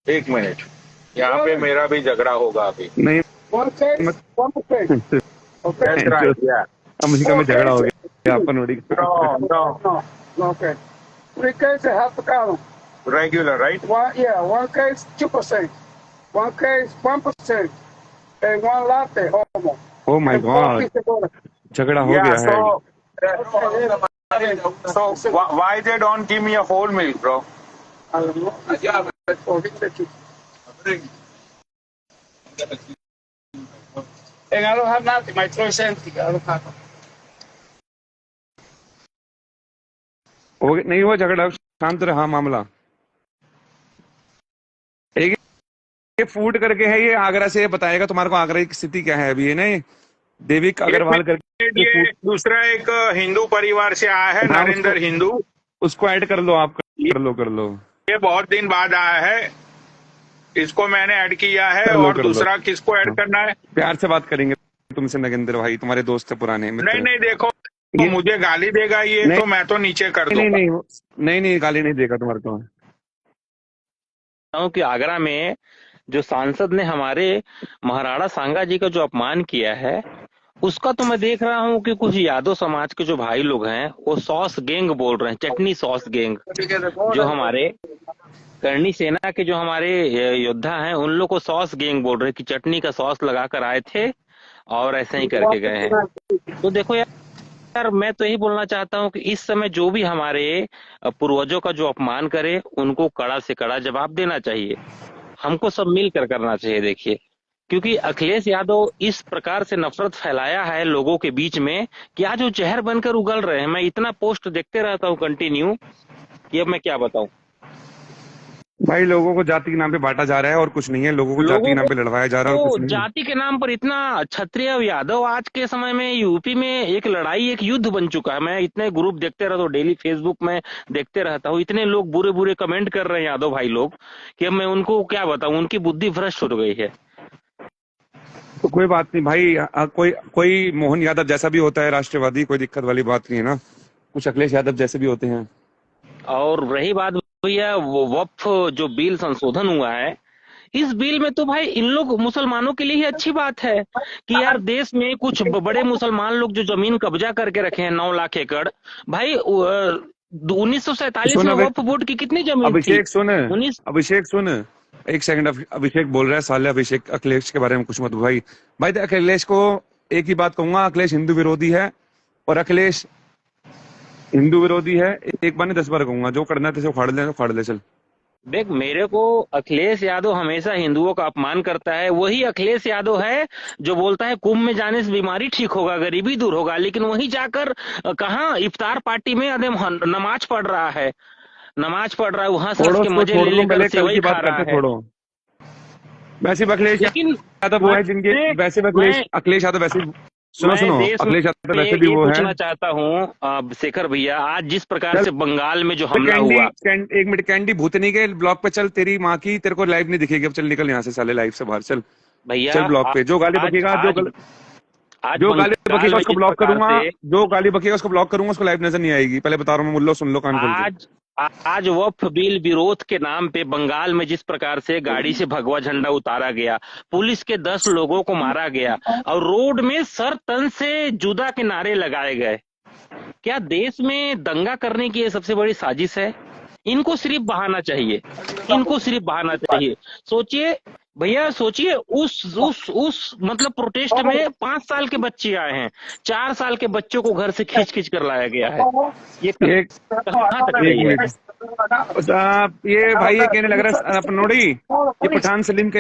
एक मिनट, यहाँ पे मेरा भी झगड़ा होगा अभी। नहीं One case, मत one case. Okay? That's right, yeah. America में Four झगड़ा हो cases? गया आपन नोड़ी का। No, no. No, no, okay. 3 cases, half a gallon. Regular, right? One case, 2%. One case, 1%. And one latte, almost. Oh my And 4 God, pieces of water. झगड़ा हो Yeah, गया है। so why they don't give me a whole milk, bro? I don't know. Oh, he said you. And I don't have nothing. My throat is empty. I don't have nothing. हो गया नहीं हुआ झगड़ा, शांत रहा मामला। एक ये फूड करके है, ये आगरा से, बताएगा तुम्हारे को आगरा की स्थिति क्या है अभी। ये नहीं देविक अग्रवाल करके ये दूसरा एक हिंदू परिवार से आया है, हाँ, नरेंद्र हिंदू। उसको ऐड कर लो, आप कर लो। ये बहुत दिन बाद आया है, इसको मैंने ऐड किया है। कर लो, और कर लो। दूसरा किसको ऐड करना है? प्यार से बात करेंगे तुमसे नगेंद्र भाई, तुम्हारे दोस्त है पुराने मित्र। नहीं देखो, ये- मुझे गाली देगा ये, नहीं, तो मैं तो नीचे कर दूंगा। नहीं गाली नहीं देगा तुम्हारे को। कि आगरा में जो सांसद ने हमारे महाराणा सांगा जी का जो अपमान किया है, उसका तो मैं देख रहा हूँ कि कुछ यादव समाज के जो भाई लोग हैं वो सॉस गैंग बोल रहे हैं, चटनी सॉस गैंग। जो हमारे करनी सेना के जो हमारे योद्धा हैं उन लोग को सॉस गैंग बोल रहे हैं कि चटनी का सॉस लगा कर आए थे और ऐसे ही करके गए हैं। तो देखो यार, मैं तो यही बोलना चाहता हूँ कि इस समय जो भी हमारे पूर्वजों का जो अपमान करे उनको कड़ा से कड़ा जवाब देना चाहिए। हमको सब मिलकर करना चाहिए। देखिए, क्योंकि अखिलेश यादव इस प्रकार से नफरत फैलाया है लोगों के बीच में कि आज वो जहर बनकर उगल रहे हैं। मैं इतना पोस्ट देखते रहता हूँ कंटिन्यू कि अब मैं क्या बताऊं भाई। लोगों को जाति के नाम पे बांटा जा रहा है और कुछ नहीं है, लोगों को जाति के नाम पे लड़वाया जा रहा है और कुछ नहीं है। जाति के नाम पर इतना क्षत्रिय यादव आज के समय में यूपी में एक लड़ाई, एक युद्ध बन चुका है। मैं इतने ग्रुप देखते रहता हूँ, डेली फेसबुक में देखते रहता हूँ, इतने लोग बुरे बुरे कमेंट कर रहे हैं यादव भाई लोग कि अब मैं उनको क्या बताऊं, उनकी बुद्धि भ्रष्ट हो गई है। तो कोई बात नहीं भाई, कोई मोहन यादव जैसा भी होता है राष्ट्रवादी, कोई दिक्कत वाली बात नहीं है ना। कुछ अखिलेश यादव जैसे भी होते हैं। और रही बात भैया वो वक्फ जो बिल संशोधन हुआ है, इस बिल में तो भाई इन लोग मुसलमानों के लिए ही अच्छी बात है कि यार देश में कुछ बड़े मुसलमान लोग जो जमीन कब्जा करके रखे हैं 9 लाख एकड़। भाई 1947 में वक्फ बोर्ड की कितनी जमीन अभिषेक थी? अभिषेक सुन एक सेकंड। अभिषेक बोल रहा है, साले अभिषेक अखिलेश के बारे में कुछ मत भाई। अखिलेश को एक ही बात कहूंगा, अखिलेश हिंदू विरोधी है और अखिलेश हिंदू विरोधी है। एक बार नहीं 10 बार कहूंगा, जो करना है उखाड़ ले चल। देख, मेरे को अखिलेश यादव हमेशा हिंदुओं का अपमान करता है। वही अखिलेश यादव है जो बोलता है कुंभ में जाने से बीमारी ठीक होगा, गरीबी दूर होगा, लेकिन वहीं जाकर कहाँ इफ्तार पार्टी में नमाज पढ़ रहा है, वहां सच के मजे ले लेकर सेवई खा रहा है। वैसे अखिलेश यादव वो है जिनके, वैसे अखिलेश यादव वैसे सुनो अखिलेश यादव वैसे भी वो है। पूछना चाहता हूँ शेखर भैया, आज जिस प्रकार से बंगाल में जो हमला हुआ, एक मिनट, कैंडी भूतनी के ब्लॉग पे चल, तेरी माँ की तेरे को लाइव नहीं दिखेगी। अब चल निकल यहाँ से साले, लाइव से बाहर चल भैया। चल ब्लॉग पे। जो गाली बकेगा उसको ब्लॉक करूंगा, जो गाली बकेगा उसको ब्लॉक करूंगा, उसको लाइव नजर नहीं आएगी। पहले बता रहा हूँ, मुल्लो सुन लो कान खोल के। आज वक्फ बिल विरोध के नाम पे बंगाल में जिस प्रकार से गाड़ी से भगवा झंडा उतारा गया, पुलिस के 10 लोगों को मारा गया और रोड में सर तन से जुदा के नारे लगाए गए, क्या देश में दंगा करने की ये सबसे बड़ी साजिश है? इनको सिर्फ बहाना चाहिए, सोचिए भैया, सोचिए उस मतलब प्रोटेस्ट में 5 साल के बच्चे आए हैं, 4 साल के बच्चों को घर से खींच कर लाया गया है। ये कहाँ तक है? ये भाई ये कहने लग रहा है अपनोड़ी, ये पठान सलीम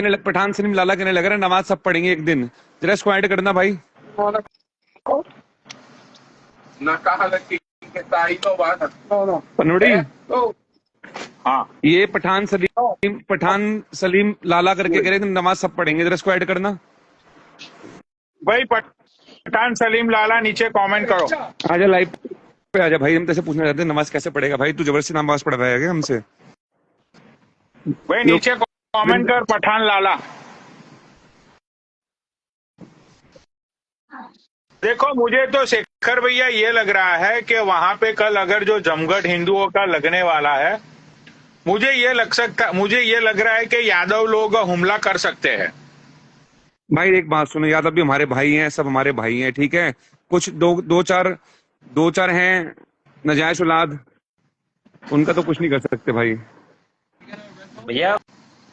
लाला कहने लग रहा है नमाज सब पढ़ेंगे एक दिन। जरा इसको ऐड करना भाई। पनोड़ी, हाँ, ये पठान सलीम लाला करके कह रहे थे नमाज सब पढ़ेंगे, जरा इसको ऐड करना भाई। पठान सलीम लाला नीचे कमेंट करो। आजा लाइव पे आजा भाई, हम तैसे पूछना चाहते हैं नमाज कैसे पढ़ेगा भाई? तू जबरदस्ती नमाज पढ़वाया गया हमसे भाई? नीचे कमेंट कर पठान लाला। देखो, मुझे तो शेखर भैया ये लग रहा है कि वहां पे कल अगर जो जमगढ़ हिंदुओं का लगने वाला है मुझे ये लग रहा है कि यादव लोग हमला कर सकते हैं। भाई एक बात सुनो, यादव भी हमारे भाई हैं, सब हमारे भाई हैं, ठीक है। कुछ दो चार हैं नाजायज औलाद, उनका तो कुछ नहीं कर सकते भाई। भैया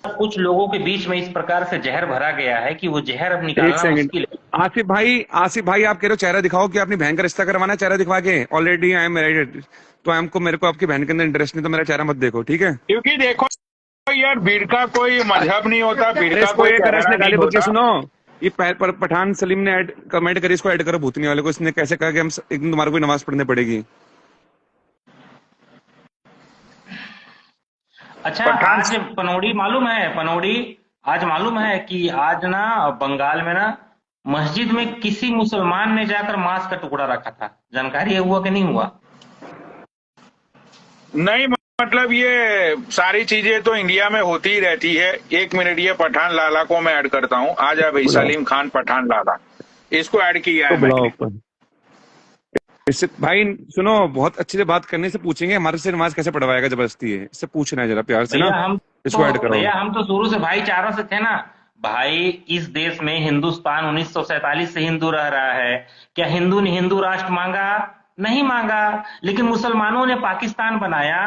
कुछ लोगों के बीच में इस प्रकार से जहर भरा गया है कि वो जहर अब एक निकालना सेकंड, मुश्किल है। आसिफ भाई आप कह रहे हो चेहरा दिखाओ कि अपनी बहन का रिश्ता करवाना है, चेहरा दिखवा के। ऑलरेडी आई एम मैरिड, तो मेरे को आपकी बहन के अंदर इंटरेस्ट नहीं, तो मेरा चेहरा मत देखो, ठीक है। क्योंकि देखो यार, भीड़ का कोई मजहब नहीं होता, भीड़ अरे का इसको कोई ये कर, इसने चेहरा गाली नहीं बक के होता। सुनो, ये पठान सलीम ने कमेंट करी, इसको ऐड करो भूतनी वाले को। इसने कैसे कहा कि हम एक दिन तुम्हारे को नमाज पढ़ने पड़ेगी। अच्छा पठान आज पनौड़ी आज मालूम है कि आज ना बंगाल में ना मस्जिद में किसी मुसलमान ने जाकर मांस का टुकड़ा रखा था। जानकारी है हुआ कि नहीं हुआ? नहीं, मतलब ये सारी चीजें तो इंडिया में होती ही रहती है। एक मिनट, ये पठान लाला को मैं ऐड करता हूँ। आजा भाई, बुलाओ। सलीम खान पठान लाला, इसको ऐड किया तो है बुलाओ मैंने। ऊपर। इससे भाई सुनो, बहुत अच्छे से बात करने से पूछेंगे हमारे से नमाज कैसे पढ़वाएगा, जबरदस्ती है, इससे पूछना है जरा प्यार से ना। इसको ऐड करो। भैया हम तो शुरू से भाईचारों से थे ना भाई। इस देश में हिंदुस्तान 1947 से हिंदू रह रहा है। क्या हिंदू ने हिंदू राष्ट्र मांगा? नहीं मांगा। लेकिन मुसलमानों ने पाकिस्तान बनाया,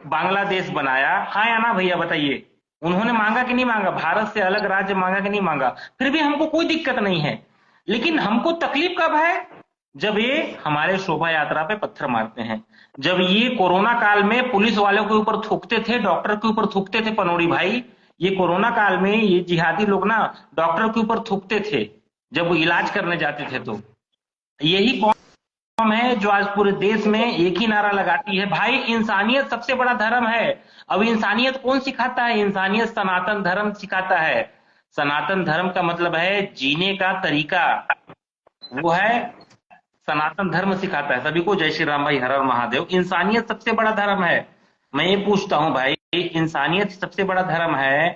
बांग्लादेश बनाया, हाँ या ना भैया बताइए? उन्होंने मांगा कि नहीं मांगा? भारत से अलग राज्य मांगा कि नहीं मांगा? फिर भी हमको कोई दिक्कत नहीं है। लेकिन हमको तकलीफ कब है? जब ये हमारे शोभा यात्रा पे पत्थर मारते हैं, जब ये कोरोना काल में पुलिस वालों के ऊपर थूकते थे, डॉक्टर के ऊपर थूकते थे। पनौड़ी भाई, ये कोरोना काल में ये जिहादी लोग ना डॉक्टर के ऊपर थूकते थे जब वो इलाज करने जाते थे। तो यही कौम है जो आज पूरे देश में एक ही नारा लगाती है, भाई इंसानियत सबसे बड़ा धर्म है। अब इंसानियत कौन सिखाता है? इंसानियत सनातन धर्म सिखाता है। सनातन धर्म का मतलब है जीने का तरीका, वो है सनातन धर्म सिखाता है सभी को। जय श्री राम भाई, हर हर महादेव। इंसानियत सबसे बड़ा धर्म है। मैं ये पूछता हूं भाई, इंसानियत सबसे बड़ा धर्म है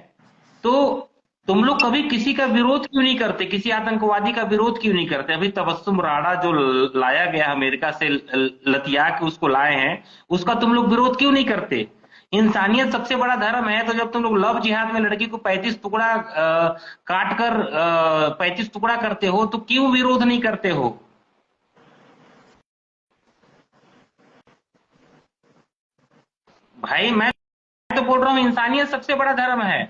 तो तुम लोग कभी किसी का विरोध क्यों नहीं करते? किसी आतंकवादी का विरोध क्यों नहीं करते? अभी तबस्सुम राणा जो लाया गया अमेरिका से, लतिया के उसको लाए हैं, उसका तुम लोग विरोध क्यों नहीं करते? इंसानियत सबसे बड़ा धर्म है तो जब तुम लोग लव जिहाद में लड़की को 35 टुकड़ा काट कर 35 टुकड़ा करते हो तो क्यों विरोध नहीं करते हो? भाई मैं तो बोल रहा हूं इंसानियत सबसे बड़ा धर्म है।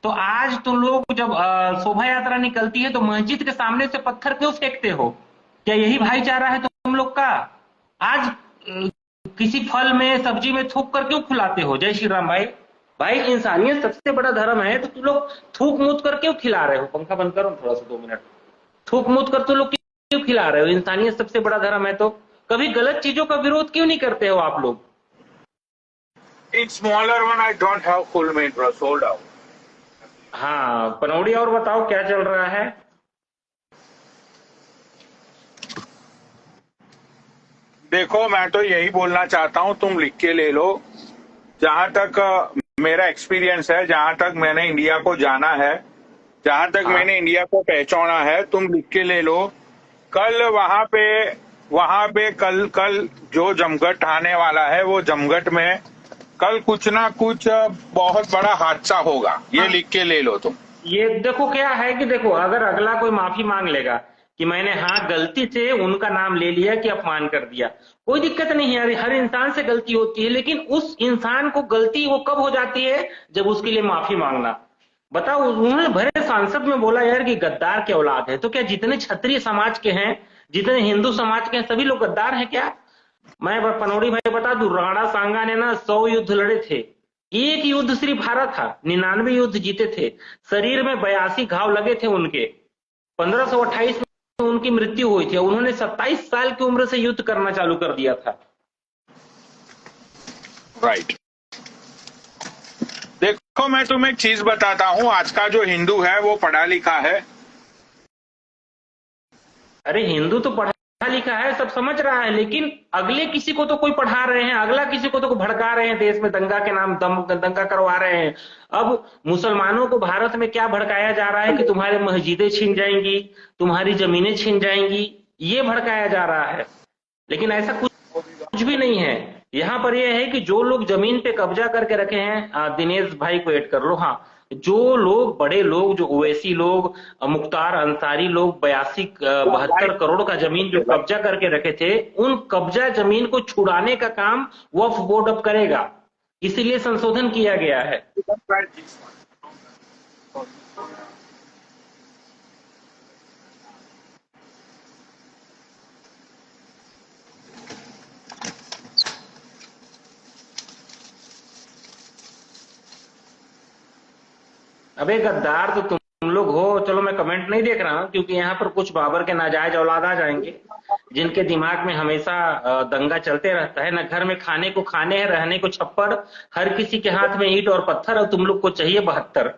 तो आज तुम लोग जब शोभा यात्रा निकलती है तो मस्जिद के सामने से पत्थर क्यों फेंकते हो? क्या यही भाईचारा है तुम लोग का? आज किसी फल में सब्जी में थूक कर क्यों खिलाते हो? जय श्री राम भाई। भाई इंसानियत सबसे बड़ा धर्म है तो तुम लोग थूक मूत कर क्यों खिला रहे हो? पंखा बंद करो थोड़ा सा 2 मिनट। थूक मूत कर तुम लोग क्यों खिला रहे हो? इंसानियत सबसे बड़ा धर्म है तो कभी गलत चीजों का विरोध क्यों नहीं करते हो आप लोग? In smaller one, I don't have full main bro, sold out. हाँ पनौड़ी, और बताओ क्या चल रहा है? देखो, मैं तो यही बोलना चाहता हूँ, तुम लिख के ले लो। जहां तक मेरा एक्सपीरियंस है, जहां तक मैंने इंडिया को जाना है, जहां तक मैंने इंडिया को पहचाना है, तुम लिख के ले लो। कल वहां पे कल जो जमघट आने वाला है, वो जमघट में कल कुछ ना कुछ बहुत बड़ा हादसा होगा। ये लिख के ले लो तुम। ये देखो क्या है कि देखो, अगर अगला कोई माफी मांग लेगा कि मैंने हाँ गलती से उनका नाम ले लिया कि अपमान कर दिया, कोई दिक्कत नहीं है। हर इंसान से गलती होती है, लेकिन उस इंसान को गलती वो कब हो जाती है? जब उसके लिए माफी मांगना। बताओ, उन्होंने भरे सांसद में बोला यार कि गद्दार की औलाद है। तो क्या जितने क्षत्रिय समाज के हैं, जितने हिंदू समाज के हैं, सभी लोग गद्दार हैं क्या? मैं पनौड़ी भाई बता दूं, राणा सांगा ने ना 100 युद्ध लड़े थे, एक युद्ध सिर्फ हारा था, 99 युद्ध जीते थे। शरीर में 82 घाव लगे थे उनके। 1528 में उनकी मृत्यु हुई थी। उन्होंने 27 साल की उम्र से युद्ध करना चालू कर दिया था। राइट। देखो, मैं तुम्हें एक चीज बताता हूँ, आज का जो हिंदू है वो पढ़ा लिखा है। अरे हिंदू तो पढ़ा लिखा है, सब समझ रहा है, लेकिन अगले किसी को तो कोई पढ़ा रहे हैं, अगला किसी को तो भड़का रहे हैं, देश में दंगा के नाम दंगा करवा रहे हैं। अब मुसलमानों को भारत में क्या भड़काया जा रहा है कि तुम्हारे मस्जिदें छीन जाएंगी, तुम्हारी जमीनें छीन जाएंगी, ये भड़काया जा रहा है। लेकिन ऐसा कुछ भी नहीं है। यहाँ पर यह है कि जो लोग जमीन पे कब्जा करके रखे हैं, दिनेश भाई को ऐड कर लो, हाँ, जो लोग बड़े लोग, जो ओवैसी लोग, मुख्तार अंसारी लोग 72 करोड़ का जमीन जो कब्जा करके रखे थे, उन कब्जा जमीन को छुड़ाने का काम वक्फ बोर्ड अब करेगा, इसीलिए संशोधन किया गया है। अबे गद्दार तो तुम लोग हो। चलो मैं कमेंट नहीं देख रहा हूं क्योंकि यहाँ पर कुछ बाबर के नाजायज औलाद आ जाएंगे जिनके दिमाग में हमेशा दंगा चलते रहता है। न घर में खाने को खाने हैं, रहने को छप्पर, हर किसी के हाथ में ईंट और पत्थर, और तुम लोग को चाहिए 72।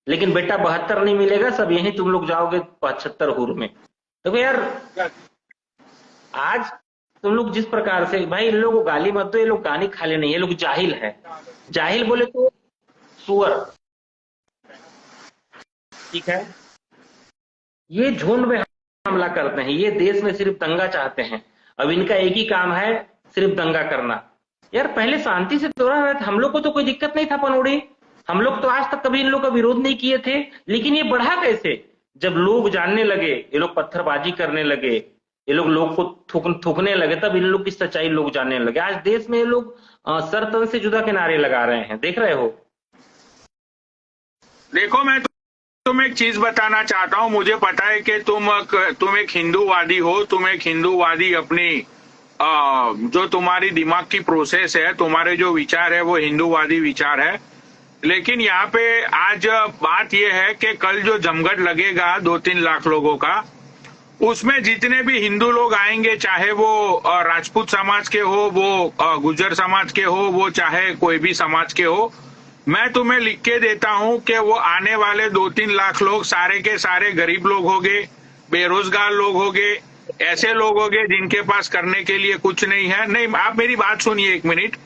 लेकिन बेटा 72 नहीं मिलेगा, सब यही तुम लोग जाओगे 75 हुर में। देखो यार, आज तुम लोग जिस प्रकार से, भाई इन लोगों को गाली मत दो, ये लोग गाली खाली नहीं, ये लोग जाहिल है। जाहिल बोले तो सुअर, ठीक है। ये झुंड में हमला करते हैं, ये देश में सिर्फ दंगा चाहते हैं। अब इनका एक ही काम है, सिर्फ दंगा करना। यार पहले शांति से तो रहा था, हम लोग को तो कोई दिक्कत नहीं था पनौड़ी, हम लोग तो आज तक कभी इन लोग का विरोध नहीं किए थे। लेकिन ये बढ़ा कैसे? जब लोग जानने लगे, ये लोग पत्थरबाजी करने लगे, ये लोग को थूकने लगे, तब इन लोग की सच्चाई लोग जानने लगे। आज देश में ये लोग सर तन से जुदा के नारे लगा रहे हैं, देख रहे हो। देखो, मैं तुम्हें एक चीज बताना चाहता हूं। मुझे पता है कि तुम एक हिंदूवादी हो, तुम एक हिंदूवादी अपनी जो तुम्हारी दिमाग की प्रोसेस है, तुम्हारे जो विचार है वो हिंदूवादी विचार है। लेकिन यहाँ पे आज बात यह है कि कल जो जमघट लगेगा 2-3 लाख लोगों का, उसमें जितने भी हिंदू लोग आएंगे, चाहे वो राजपूत समाज के हो, वो गुर्जर समाज के हो, वो चाहे कोई भी समाज के हो, मैं तुम्हें लिख के देता हूं कि वो आने वाले 2-3 लाख लोग सारे के सारे गरीब लोग होंगे, बेरोजगार लोग होंगे, ऐसे लोग होंगे जिनके पास करने के लिए कुछ नहीं है। नहीं, आप मेरी बात सुनिए एक मिनट,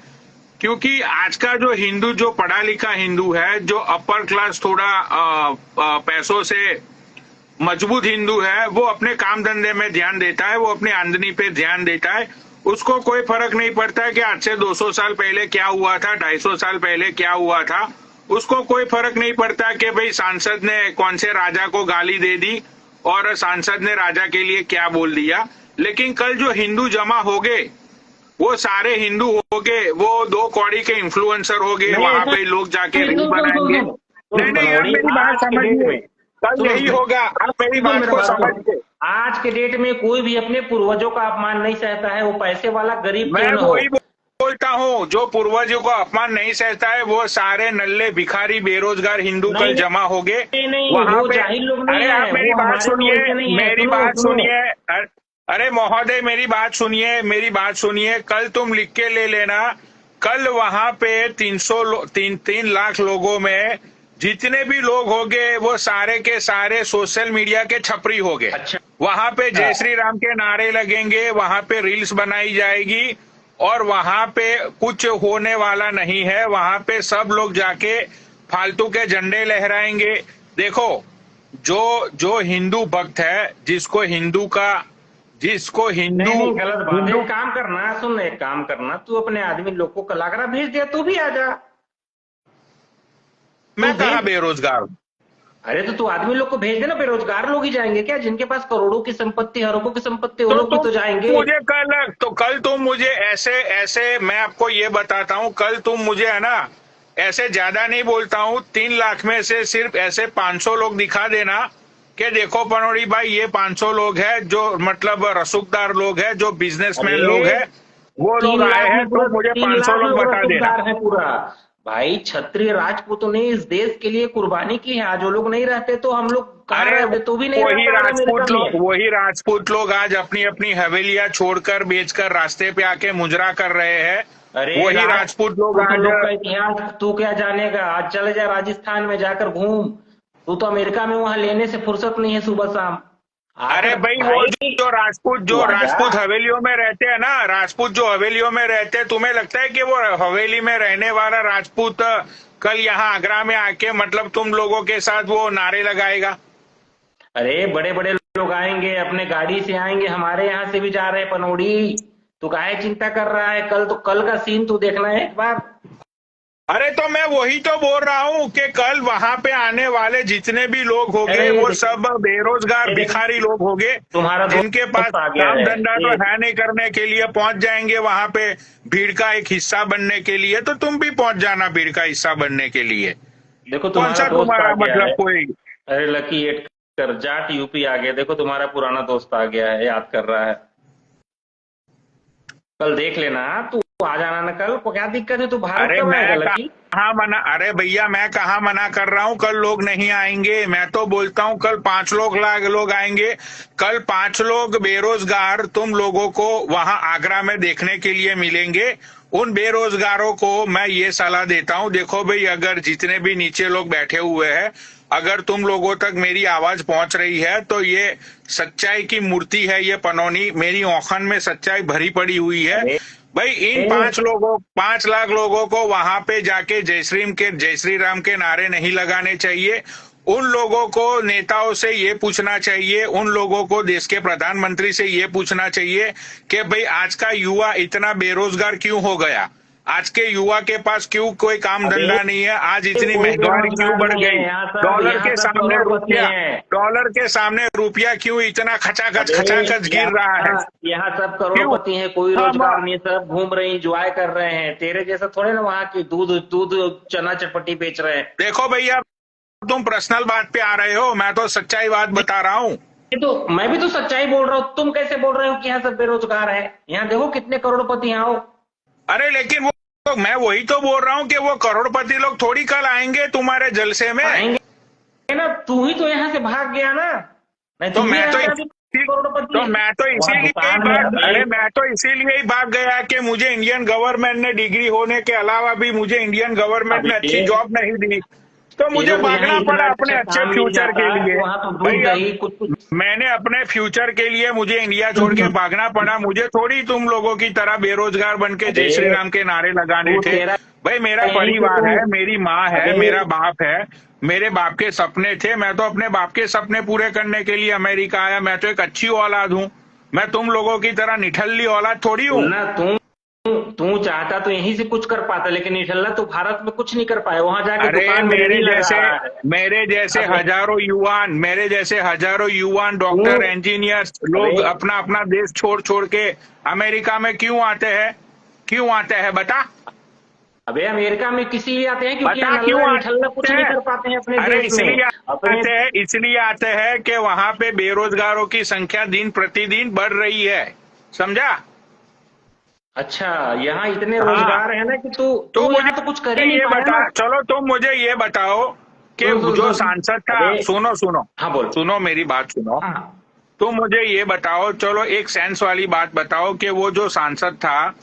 क्योंकि आज का जो हिंदू, जो पढ़ा लिखा हिंदू है, जो अपर क्लास, थोड़ा पैसों से मजबूत हिंदू है, वो अपने काम धंधे में ध्यान देता है, वो अपनी आमदनी पे ध्यान देता है। उसको कोई फर्क नहीं पड़ता है कि आज से 200 साल पहले क्या हुआ था, 250 साल पहले क्या हुआ था। उसको कोई फर्क नहीं पड़ता कि भाई सांसद ने कौन से राजा को गाली दे दी और सांसद ने राजा के लिए क्या बोल दिया। लेकिन कल जो हिंदू जमा हो गए, वो सारे हिंदू हो गए, वो 2 कौड़ी के इन्फ्लुएंसर हो गए, वहां पे लोग जाके रील बनाएंगे। नहीं, आप मेरी बात समझिए, कल यही होगा। आप मेरी बात को समझिए। आज के डेट में कोई भी अपने पूर्वजों का अपमान नहीं सहता है, वो पैसे वाला गरीब मैं वही बोलता हूँ, जो पूर्वजों का अपमान नहीं सहता है वो सारे नल्ले भिखारी बेरोजगार हिंदू कल जमा हो गए वहां पे। अरे आप मेरी बात सुनिए, मेरी बात सुनिए, अरे महोदय मेरी बात सुनिए, मेरी बात सुनिए। कल तुम लिख के ले लेना, कल वहां पे 3 लाख लोगों में जितने भी लोग होंगे वो सारे के सारे सोशल मीडिया के छपरी होंगे। अच्छा। वहां पे जय श्री राम के नारे लगेंगे, वहां पे रील्स बनाई जाएगी और वहां पे कुछ होने वाला नहीं है। वहां पे सब लोग जाके फालतू के झंडे लहराएंगे। देखो, जो हिंदू भक्त है, जिसको हिंदू गलत बात है। काम करना, सुन, एक काम करना, तू अपने आदमी लोग को कलाकारा भेज दिया, तू भी आ जा। मैं कहा बेरोजगार? अरे तो तू आदमी लोग को भेज देना, बेरोजगार लोग ही जाएंगे क्या? जिनके पास करोड़ों की संपत्ति, अरबों की संपत्ति, वो लोग भी तो जाएंगे। मुझे कल तुम मुझे ऐसे मैं आपको ये बताता हूँ, कल तुम मुझे है ना ऐसे ज्यादा नहीं बोलता हूँ, 3 लाख में से सिर्फ ऐसे 500 लोग दिखा देना कि देखो पनौड़ी भाई ये 500 लोग हैं जो मतलब रसूखदार लोग हैं, जो बिजनेसमैन लोग हैं, वो लोग आए हैं, तो मुझे 500 लोग बता देना है पूरा। भाई क्षत्रिय राजपूतों ने इस देश के लिए कुर्बानी की है, जो लोग नहीं रहते तो हम लोग तो भी नहीं। वही राजपूत लोग आज अपनी अपनी हवेलियां छोड़कर बेचकर रास्ते पे आके मुजरा कर रहे हैं। अरे वही राजपूत लोग आज का इतिहास तू क्या जानेगा? आज चले जा राजस्थान में जाकर घूम, तू तो अमेरिका में वहां लेने से फुर्सत नहीं है सुबह शाम। अरे भाई वो जो राजपूत हवेलियों में रहते हैं ना, राजपूत जो हवेलियों में रहते हैं, तुम्हें लगता है कि वो हवेली में रहने वाला राजपूत कल यहाँ आगरा में आके मतलब तुम लोगों के साथ वो नारे लगाएगा? अरे बड़े बड़े लोग आएंगे, अपने गाड़ी से आएंगे, हमारे यहाँ से भी जा रहे हैं पनौड़ी, तू काहे चिंता कर रहा है? कल का सीन तू देखना है एक बार। अरे तो मैं वही तो बोल रहा हूँ कि कल वहां पे आने वाले जितने भी लोग होंगे अरे वो सब बेरोजगार भिखारी लोग होंगे, तुम्हारा जिनके पास दोस्त आ गया काम है। धंधा तो है नहीं करने के लिए पहुंच जाएंगे वहां पे भीड़ का एक हिस्सा बनने के लिए। तो तुम भी पहुंच जाना भीड़ का हिस्सा बनने के लिए। देखो कौन तुम्हारा सा दोस्त आ तुम्हारा गया मतलब है। कोई। अरे लकी एट कर जाट यूपी आ गया। देखो तुम्हारा पुराना दोस्त आ गया है, याद कर रहा है। कल देख लेना, तू आ जाना ना कल। को क्या दिक्कत है? तू भारत अरे कब आएगा मैं लकी? कहाँ मना, अरे भैया मैं कहाँ मना कर रहा हूँ कल लोग नहीं आएंगे। मैं तो बोलता हूँ कल 5 लोग आएंगे। कल 5 लोग बेरोजगार तुम लोगों को वहां आगरा में देखने के लिए मिलेंगे। उन बेरोजगारों को मैं ये सलाह देता हूँ, देखो भाई अगर जितने भी नीचे लोग बैठे हुए हैं, अगर तुम लोगों तक मेरी आवाज पहुंच रही है तो ये सच्चाई की मूर्ति है, ये पनौनी मेरी औखन में सच्चाई भरी पड़ी हुई है। भाई इन 5 लाख लोगों को वहां पे जाके जय श्री राम के नारे नहीं लगाने चाहिए। उन लोगों को नेताओं से ये पूछना चाहिए, उन लोगों को देश के प्रधानमंत्री से ये पूछना चाहिए कि भाई आज का युवा इतना बेरोजगार क्यों हो गया, आज के युवा के पास क्यों कोई काम धंधा नहीं है, आज इतनी महंगाई क्यों बढ़ गई, डॉलर के सामने रुपया क्यों इतना खचाखच गिर रहा है। यहाँ सब करोड़पति हैं, कोई रोजगार नहीं, सब घूम रहे एंजॉय कर रहे हैं। तेरे जैसा थोड़े ना वहाँ की दूध चना चटपटी बेच रहे हैं। देखो भैया तुम पर्सनल बात पे आ रहे हो, मैं तो सच्चाई बात बता रहा हूँ। तो मैं भी तो सच्चाई बोल रहा हूँ। तुम कैसे बोल रहे हो कि यहाँ सब बेरोजगार है? यहाँ देखो कितने करोड़पति यहाँ हो। अरे लेकिन वो मैं वही तो बोल रहा हूँ कि वो करोड़पति लोग थोड़ी कल आएंगे तुम्हारे जलसे में। आएंगे ना, तू ही तो यहाँ से भाग गया ना। नहीं तो मैं तो इसीलिए ही भाग गया कि मुझे इंडियन गवर्नमेंट ने डिग्री होने के अलावा भी मुझे इंडियन गवर्नमेंट ने अच्छी जॉब नहीं दी, तो मुझे भागना पड़ा अपने अच्छे फ्यूचर के लिए। मैंने अपने फ्यूचर के लिए मुझे इंडिया छोड़ के भागना पड़ा। मुझे थोड़ी तुम लोगों की तरह बेरोजगार बन के जय श्री राम के नारे लगाने थे। भाई मेरा परिवार है, मेरी माँ है, मेरा बाप है, मेरे बाप के सपने थे। मैं तो अपने बाप के सपने पूरे करने के लिए अमेरिका आया। मैं तो एक अच्छी औलाद हूँ, मैं तुम लोगों की तरह निठल्ली औलाद थोड़ी हूँ ना। तू चाहता तो यहीं से कुछ कर पाता, लेकिन निठल्ला तो भारत में कुछ नहीं कर पाया। वहां जाके अरे मेरे जैसे हजारों युवान डॉक्टर इंजीनियर लोग अपना देश छोड़ के अमेरिका में क्यों आते हैं बता। अबे अमेरिका में किसी भी आते हैं क्योंकि क्यों कुछ नहीं कर पाते हैं अपने अरे देश में। इसलिए आते हैं कि वहां पे बेरोजगारों की संख्या दिन प्रतिदिन बढ़ रही है, समझा। अच्छा यहाँ इतने रोजगार है ना कि तू मुझे तो कुछ कर ही नहीं बता। चलो तुम मुझे ये बताओ कि जो सांसद था, सुनो हाँ बोल, सुनो मेरी बात सुनो। तुम मुझे ये बताओ, चलो एक सेंस वाली बात बताओ कि वो जो सांसद था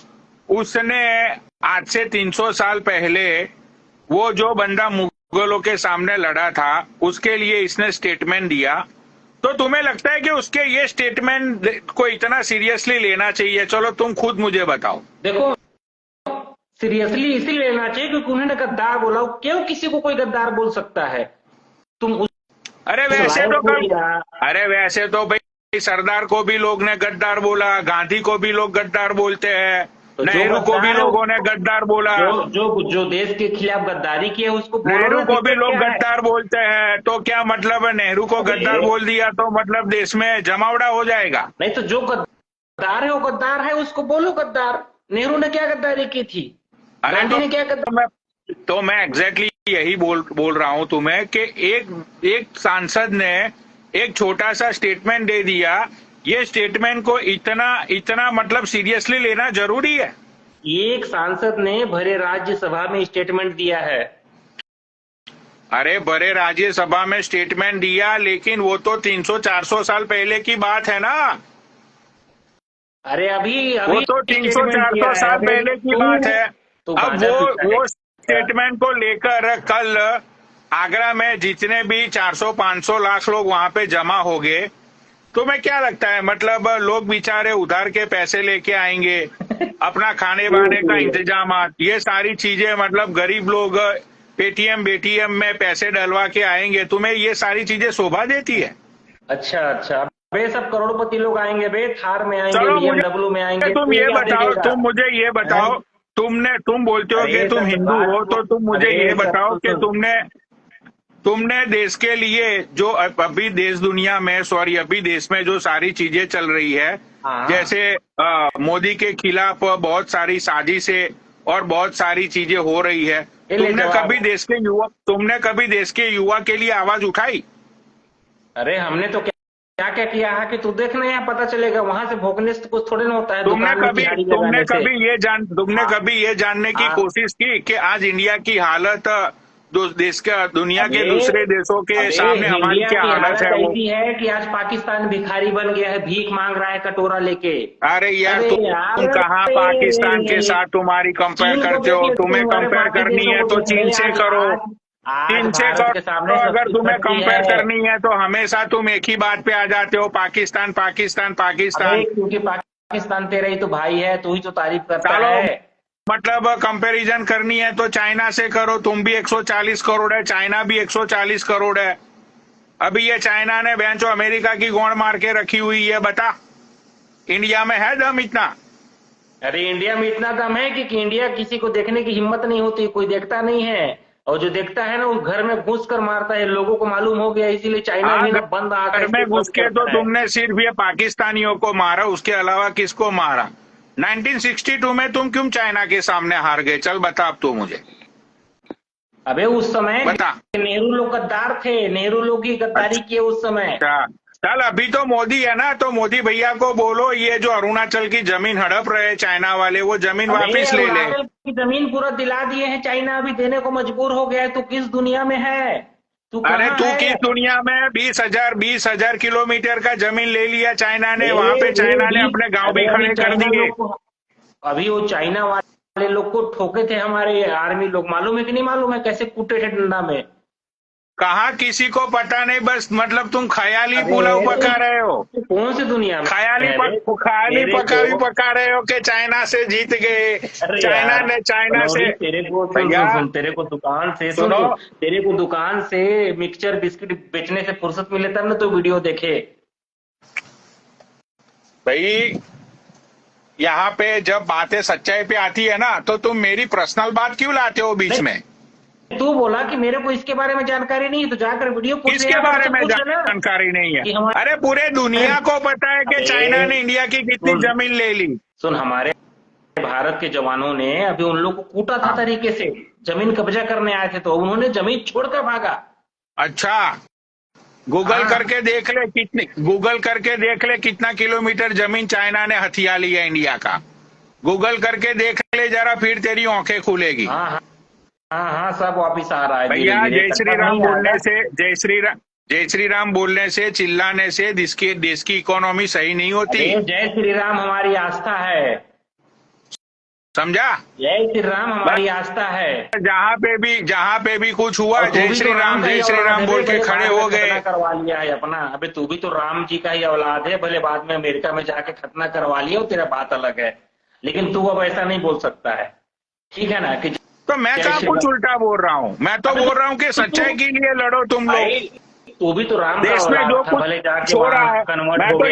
उसने आज से 300 साल पहले वो जो बंदा मुगलों के सामने लड़ा था उसके लिए इसने स्टेटमेंट दिया, तो तुम्हें लगता है कि उसके ये स्टेटमेंट को इतना सीरियसली लेना चाहिए? चलो तुम खुद मुझे बताओ। देखो सीरियसली इसीलिए लेना चाहिए क्योंकि उन्होंने गद्दार बोला। क्यों किसी को कोई गद्दार बोल सकता है? अरे वैसे तो भाई सरदार को भी लोग ने गद्दार बोला, गांधी को भी लोग गद्दार बोलते हैं, नेहरू को भी लोगों ने गद्दार बोला। जो देश के खिलाफ गद्दारी की है उसको नेहरू को भी लोग गद्दार बोलते हैं। तो क्या मतलब है, नेहरू को गद्दार बोल दिया तो मतलब देश में जमावड़ा हो जाएगा? नहीं तो जो गद्दार है वो गद्दार है, उसको बोलो गद्दार। नेहरू ने क्या गद्दारी की थी? गांधी ने क्या गद्दारी? तो मैं एग्जैक्टली यही बोल रहा हूं तुम्हें कि एक सांसद ने एक छोटा सा स्टेटमेंट दे दिया। ये स्टेटमेंट को इतना मतलब सीरियसली लेना जरूरी है? एक सांसद ने भरे राज्यसभा में स्टेटमेंट दिया है। अरे भरे राज्यसभा में स्टेटमेंट दिया, लेकिन वो तो 300-400 साल पहले की बात है ना। अरे अभी वो तो 300-400 साल पहले की बात है। अब वो स्टेटमेंट को लेकर कल आगरा में जितने भी 400-500 लाख लोग वहां पे जमा हो गए, तुम्हें क्या लगता है मतलब लोग बेचारे उधार के पैसे लेके आएंगे, अपना खाने बाने का इंतजाम, ये सारी चीजें मतलब गरीब लोग पेटीएम में पैसे डलवा के आएंगे, तुम्हें ये सारी चीजें शोभा देती है? अच्छा बे सब करोड़पति लोग आएंगे बे, थार में आएंगे, चलो BMW में आएंगे, तुम तू ये क्या बताओ, देखेगा? तुम मुझे ये बताओ, हैं? तुम बोलते हो अरे कि तुम सब हिंदू बात हो, तो तुम मुझे अरे ये सब बताओ कि सुन। तुमने देश के लिए जो अभी देश दुनिया में अभी देश में जो सारी चीजें चल रही है, हाँ। जैसे मोदी के खिलाफ बहुत सारी साजिशें और बहुत सारी चीजें हो रही है, ये ले तुमने जवाब। कभी देश के युवा के लिए आवाज उठाई? अरे हमने तो क्या क्या किया है कि तू देखना, यहाँ पता चलेगा, वहां से भोगने से कुछ थोड़े ना होता है। दुकान में दिहाड़ी लगाने से। तुमने हाँ। कभी ये जानने की हाँ। कोशिश की कि आज इंडिया की हालत दुनिया के अबे- दूसरे देशों के अबे सामने हमारी इंडिया क्या की हालत है? वो ऐसी है कि आज पाकिस्तान भिखारी बन गया है, भीख मांग रहा है कटोरा लेके। अरे यार, अरे तुम यार, कहाँ अरे पाकिस्तान के साथ तुम्हारी कंपेयर चीन को करते हो? देखिए, तुम्हें तुम्हारे कंपेयर बाकी करनी देशों है को तो देखिए, चीन से आज- करो, आज चीन से भारत के करो। सामने अगर सबकी तुम्हें शक्ति कंपेयर है। करनी है तो हमेशा तुम एक ही बात पे आ जाते हो, पाकिस्तान पाकिस्तान पाकिस्तान। अबे क्योंकि पाकिस्तान तेरा ही तो भाई है, तू ही तो तारीफ करता चलो, है। मतलब कंपैरिजन करनी है तो चाइना से करो, तुम भी 140 करोड़ है, चाइना भी 140 करोड़ है। अभी ये चाइना ने बेंचो अमेरिका की गोंड मार के रखी हुई है, बता इंडिया में है दम इतना? अरे इंडिया में इतना दम है कि इंडिया किसी को देखने की हिम्मत नहीं होती, कोई देखता नहीं है, और जो देखता है ना वो घर में घुस कर मारता है। लोगों को मालूम हो गया, इसीलिए चाइना भी ना बंद आकर घर में घुस के तो तुमने सिर्फ ये पाकिस्तानियों को मारा, उसके अलावा किसको मारा? 1962 में तुम क्यों चाइना के सामने हार गए? चल बता अब तू मुझे। अबे उस समय बता। नेहरू लोग गद्दार थे, नेहरू लोग की गद्दारी किए उस समय। अच्छा, चल अभी तो मोदी है ना, तो मोदी भैया को बोलो ये जो अरुणाचल की जमीन हड़प रहे चाइना वाले, वो जमीन वापिस ले ले। अरुणाचल की जमीन पूरा दिला दिए हैं, चाइना अभी देने को मजबूर हो गया है। तू किस दुनिया में है? तू अरे कहाँ तू है? किस दुनिया में? 20,000 किलोमीटर का जमीन ले लिया चाइना ने, वहां पे चाइना ने अपने गांव भी खड़े कर दिए। अभी वो चाइना वाले लोग को ठोके थे हमारे आर्मी लोग, मालूम है कि नहीं मालूम है? कैसे कूटे थे डंडा में। कहा किसी को पता नहीं, बस मतलब तुम ख्याली पुलाव पका रहे हो। कौन सी दुनिया में? ख्याली पका रहे हो कि चाइना से जीत गए, चाइना से। तेरे को भैया, तेरे को दुकान से सुनो। तेरे को दुकान से मिक्सचर बिस्किट बेचने से फुर्सत मिले तब ना तो वीडियो देखे। भाई यहाँ पे जब बातें सच्चाई पे आती है ना, तो तुम मेरी पर्सनल बात क्यों लाते हो बीच में? तू बोला कि मेरे को इसके बारे में जानकारी नहीं है, तो जाकर वीडियो किसके बारे में जानकारी नहीं है? अरे पूरे दुनिया को पता है कि चाइना ने इंडिया की कितनी जमीन ले ली। सुन, हमारे भारत के जवानों ने अभी उन लोग को कूटा था तरीके से, जमीन कब्जा करने आए थे, तो उन्होंने जमीन छोड़कर भागा। अच्छा, गूगल करके देख ले कितना किलोमीटर जमीन चाइना ने हथिया लिया इंडिया का। गूगल करके देख ले जरा, फिर तेरी आंखें खुलेगी। हाँ, सब वापिस आ रहा है भैया। जय श्री राम बोलने से चिल्लाने से देश की इकोनॉमी सही नहीं होती। जय श्री राम हमारी आस्था है, समझा? जय श्री राम हमारी आस्था है। जहाँ पे भी कुछ हुआ, जय श्री राम बोल के खड़े हो गए। करवा लिया है अपना। अबे तू भी तो राम जी का ही औलाद है, भले बाद में अमेरिका में जाके खतना करवा लिया, तेरा बात अलग है, लेकिन तू अब ऐसा नहीं बोल सकता है, ठीक है ना? कि तो मैं कहाँ कुछ उल्टा बोल रहा हूँ? मैं तो बोल रहा हूँ कि सच्चाई के लिए लड़ो तुम लोग। तू भी तो राम देश में जो कुछ हो रहा है, मैं तो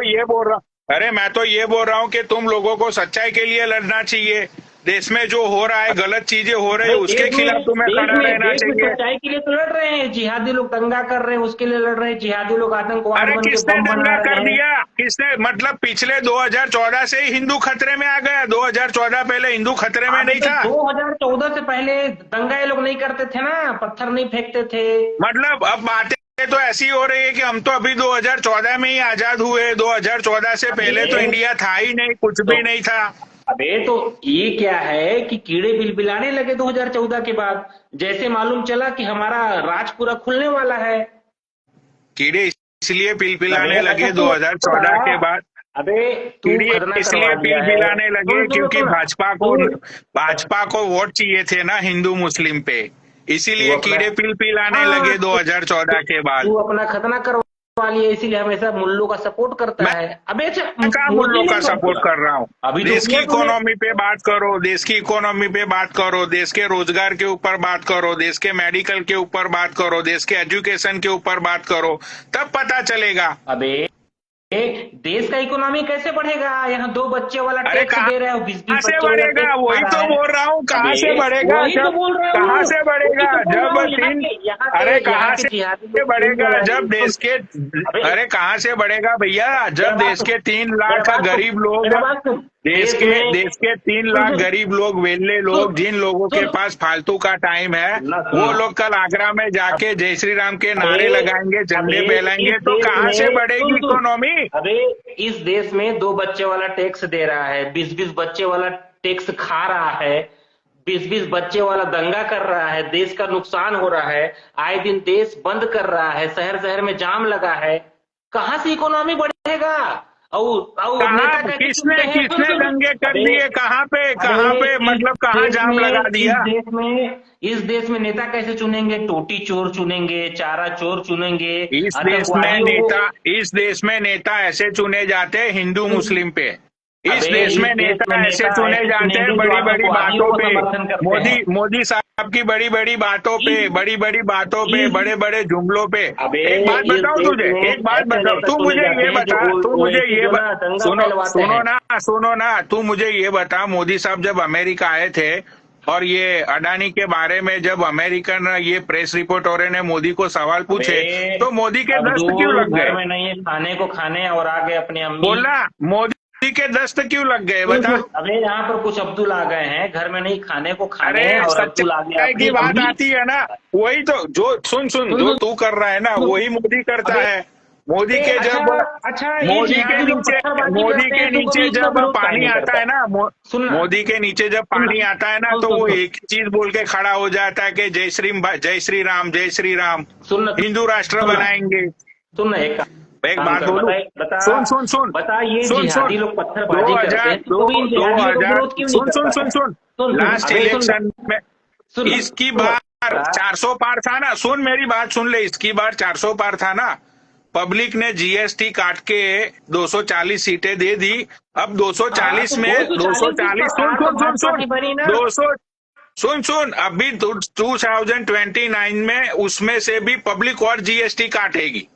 ये बोल रहा हूँ, अरे मैं तो ये बोल रहा हूँ कि तुम लोगों को सच्चाई के लिए लड़ना चाहिए। देश में जो हो रहा है, गलत चीजें हो रही है, उसके खिलाफ तुम्हें खड़ा रहना चाहिए। सच्चाई के लिए तो लड़ रहे हैं, जिहादी लोग दंगा कर रहे हैं उसके लिए लड़ रहे हैं, जिहादी लोग आतंकवाद। अरे किसने दंगा कर दिया? किसने? मतलब पिछले 2014 से ही हिंदू खतरे में आ गया। 2014 पहले हिंदू खतरे में नहीं था। 2014 से पहले दंगा ये लोग नहीं करते थे ना, पत्थर नहीं फेंकते थे। मतलब अब बातें तो ऐसी हो रही है कि हम तो अभी 2014 में ही आजाद हुए। 2014 से पहले तो इंडिया था ही नहीं, कुछ भी नहीं था। अबे तो ये क्या है कि कीड़े बिलबिलाने लगे 2014 के बाद, जैसे मालूम चला कि हमारा राज पूरा खुलने वाला है। कीड़े इसलिए पिलपिलाने लगे 2014 के बाद। अबे कीड़े इसलिए पिलपिलाने लगे क्योंकि भाजपा को वोट चाहिए थे ना हिंदू मुस्लिम पे, इसीलिए कीड़े पिलपिलाने लगे 2014 के बाद। तू अपना खतना करवा वाली है, इसीलिए हमेशा मुल्लों का सपोर्ट करता मैं है। अबे अच्छा, कहाँ मोदी मुल्लों ने का क्या सपोर्ट किया? कर रहा हूँ? अभी जो देश की किया तूने, इकोनॉमी पे बात करो, देश की इकोनॉमी पे बात करो, देश के रोजगार के ऊपर बात करो, देश के मेडिकल के ऊपर बात करो, देश के एजुकेशन के ऊपर बात करो, तब पता चलेगा। अबे देश का इकोनॉमी कैसे बढ़ेगा? यहाँ 2 बच्चे वाला अरे टैक्स कहाँ दे रहे हो, 20-20 से बच्चे वाला बढ़ेगा? टैक्स खा वही रहा तो है। बोल रहा हूँ, कहाँ से अबे बढ़ेगा? वही तो बोल रहा कहाँ हूँ, से वही बढ़ेगा? तो बोल रहा जब हूँ। यहाँ तीन के अरे कहाँ यहाँ के से जिहादी लोग बढ़ेगा? तीन जब देश के अबे अरे कहाँ से बढ़ेगा भैया? मेरा जब बात देश सुन, के 3 मेरा लाख बात सुन, गरीब लोग, मेरा बात सुन। देश के 3 सुन लाख सुन गरीब लोग, वेले लोग, सुन जिन लोगों के सुन पास फालतू का टाइम है, सुनना वो सुनना लोग कल आगरा में जाके जय श्री राम के नारे अबे लगाएंगे, झंडे अबे फहराएंगे, इस तो देश कहाँ में से बढ़ेगी सुन सुन इकोनॉमी? अबे इस देश में 2 बच्चे वाला टैक्स दे रहा है, 20-20 बच्चे वाला टैक्स खा रहा है, 20-20 बच्चे वाला दंगा कर रहा है, देश का नुकसान हो रहा है, आए दिन देश बंद कर रहा है, शहर शहर में जाम लगा है, कहाँ से इकोनॉमी बढ़ेगा? और कहाँ नेता कैसे किसने चुनते हैं? सुन किसने सुन दंगे कर अबे दिए? कहाँ पे अबे मतलब कहाँ जाम लगा दिया? इस देश में नेता कैसे चुनेंगे? टोटी चोर चुनेंगे, चारा चोर चुनेंगे, इस आतंकवादियों को। देश में नेता ऐसे चुने जाते हैं हिंदू मुस्लिम पे। इस अबे देश में इस देश में नेता ऐसे चुने ऐसे जाते हैं चुनेंगे जो बड़ी बड़ी आतंकवादियों बातों को पे। समर्थन करते हैं। मोदी साहब की बड़ी बड़ी बातों पे, इस- बड़ी बड़ी बातों पे, इस- बड़े बड़े जुमलों पे। अबे एक बात इस बताओ देश तुझे, में एक बात ऐसे बताओ, नेता तू चुने मुझे जाते ये हैं बता, जो तू मुझे ओवैसी ये जो ना दंगा सुनो फैलवाते हैं। सुनो ना, तू मुझे ये बता, मोदी साहब जब अमेरिका आए थे और ये अडानी के बारे में जब अमेरिकन ये प्रेस रिपोर्टरों ने मोदी को सवाल पूछे, तो मोदी के दस्त क्यों लग घर गए? में नहीं है खाने को खाने और आगे अपनी अम्मी बोला मोदी के दस्त क्यों लग गए? बता। अबे यहाँ पर कुछ अब्दुल आ गए हैं, घर में नहीं खाने को खाने अरे और अब्दुल आ गए सच्चाई अपनी की बात अम्मी। आती है ना, वही तो जो सुन जो तू कर रहा है ना, वही मोदी करता अबे, है। मोदी के जब अच्छा ये मोदी के जिहादी लोग नीचे पत्थरबाजी करते हैं, तू कभी उसका जब विरोध काहे पानी नहीं आता करता? है ना, सुनना। मोदी के नीचे जब पानी सुनना। आता है ना, सुन, तो सुन, वो सुन। एक चीज बोल के खड़ा हो जाता है कि जय श्री राम, जय श्री राम, सुन हिंदू राष्ट्र सुनना। बनाएंगे। सुन एक एक बात बोलूं? बता सुन बता ये जिहादी लोग पत्थरबाजी करते हैं, तू 2000 कभी इन जिहादियों का विरोध क्यों नहीं करता है? सुन लास्ट अबे इलेक्शन में सुन, इसकी सुन, बार 400 पार था ना, सुन मेरी बात सुन ले, इसकी बार 400 पार था ना, पब्लिक ने जीएसटी काट के 240 सीटें दे दी। अब 240 हाँ, में तो 240 सुन अभी 2029 में उसमें से भी पब्लिक और जीएसटी काटेगी,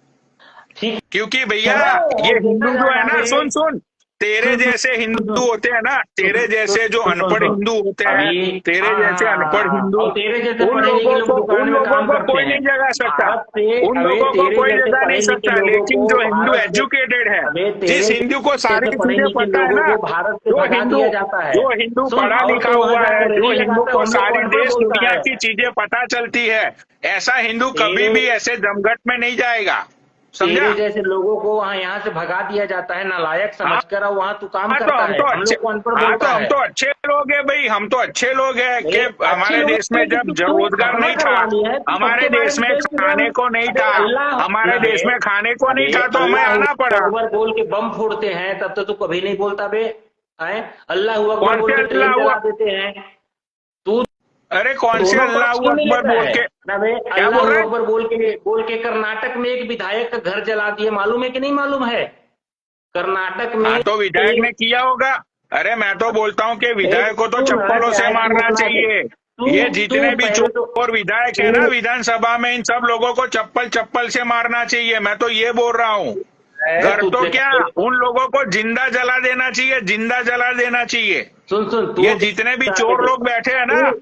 ठीक क्योंकि भैया चलो, ये देखा हिंदू जो है ना, जाएगा। सुन तेरे जैसे हिंदू होते हैं ना, तेरे जैसे जो अनपढ़ हिंदू होते हैं, तेरे जैसे अनपढ़ हिंदू, और तेरे जैसे उन पढ़े लिखे लोगों लोग को दुकान में काम करते कोई हैं। नहीं जगा सकता, भारत से उन अबे लोगों को तेरे कोई जैसे जगा पढ़े नहीं लिखे सकता। लोगों लेकिन को जो हिंदू भारत से- एजुकेटेड है, अबे तेरे जिस हिंदू को सारी जैसे पढ़े चीजें लिखे पता है लोगों ना, को भारत से जो भगा हिंदू दिया जाता है। जो हिंदू सुन, पढ़ा और लिखा तो हुआ वहाँ है, जाकर जो रैली हिंदू लगाता है, को उन लोग सारी अनपढ़ देश बोलता दुनिया है। की चीजें पता चलती है, ऐसा हिंदू कभी भी ऐसे जमघट में नहीं जाएगा, समझा? तेरे जैसे लोगों को वहाँ यहाँ से भगा दिया जाता है नालायक समझकर, और वहाँ तू काम हाँ, तो करता हम है। तो हम अच्छे लोग को अनपढ़ हाँ, तो बोलता हम है। तो अच्छे लोग हैं भाई, हम तो अच्छे लोग हैं कि अच्छे हमारे लोग देश में हैं, जब तू रोजगार खतना नहीं था, करवा लिया है, तू हमारे सबके बारे देश में में देख रहा खाने है। को नहीं अबे था, अल्लाह हमारे अबे, देश में खाने को नहीं था, तो हमें अल्लाह आना पड़ा। अकबर बोल के बम फोड़ते हैं, तब तो तू कभी नहीं बोलता बे। अल्लाह अकबर कौन बोल से के ट्रेन अल्लाह चला देते हैं। तू अरे कौन से दोनों अल्लाह पक्ष क्यों नहीं अकबर लेता बोल है? के अबे क्या अल्लाह बोल रहे हैं? अकबर बोल के कर्नाटक में एक विधायक का घर जला दिए, मालूम है कि नहीं मालूम है? कर्नाटक में हाँ, तो विधायक ने किया होगा। अरे मैं तो बोलता हूँ कि विधायक को तो चप्पलों से मारना चाहिए। ये जितने भी चोर विधायक है ना विधानसभा में, इन सब लोगों को चप्पल से मारना चाहिए। मैं तो ये बोल रहा हूँ, घर तो क्या, उन लोगों को जिंदा जला देना चाहिए, जिंदा जला देना चाहिए। सुन ये जितने भी चोर लोग बैठे हैं ना,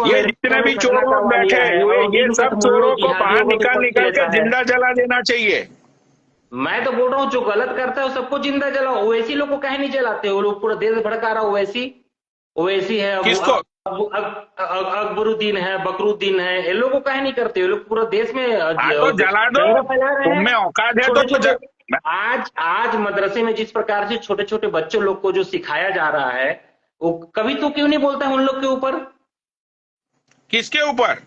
ये जितने भी चोर लोग बैठे हैं, ये सब चोरों को बाहर निकाल के जिंदा जला देना चाहिए। मैं तो बोल रहा हूँ जो गलत करता है वो सबको जिंदा जलाओ। ओवैसी लोग को कहे नहीं जलाते? वो लोग पूरा देश भड़का रहा। ओवैसी है, किसको? अकबरुद्दीन है, बकरुद्दीन है, ये लोग को कहे नहीं करते? ये लोग पूरा देश में तो जला दो, दंगा फैला रहे हैं। तुम्हें औकात है तो आज मदरसे में जिस प्रकार से छोटे छोटे बच्चों लोग को जो सिखाया जा रहा है, वो कभी तो क्यों नहीं बोलता है उन लोग के ऊपर? किसके ऊपर?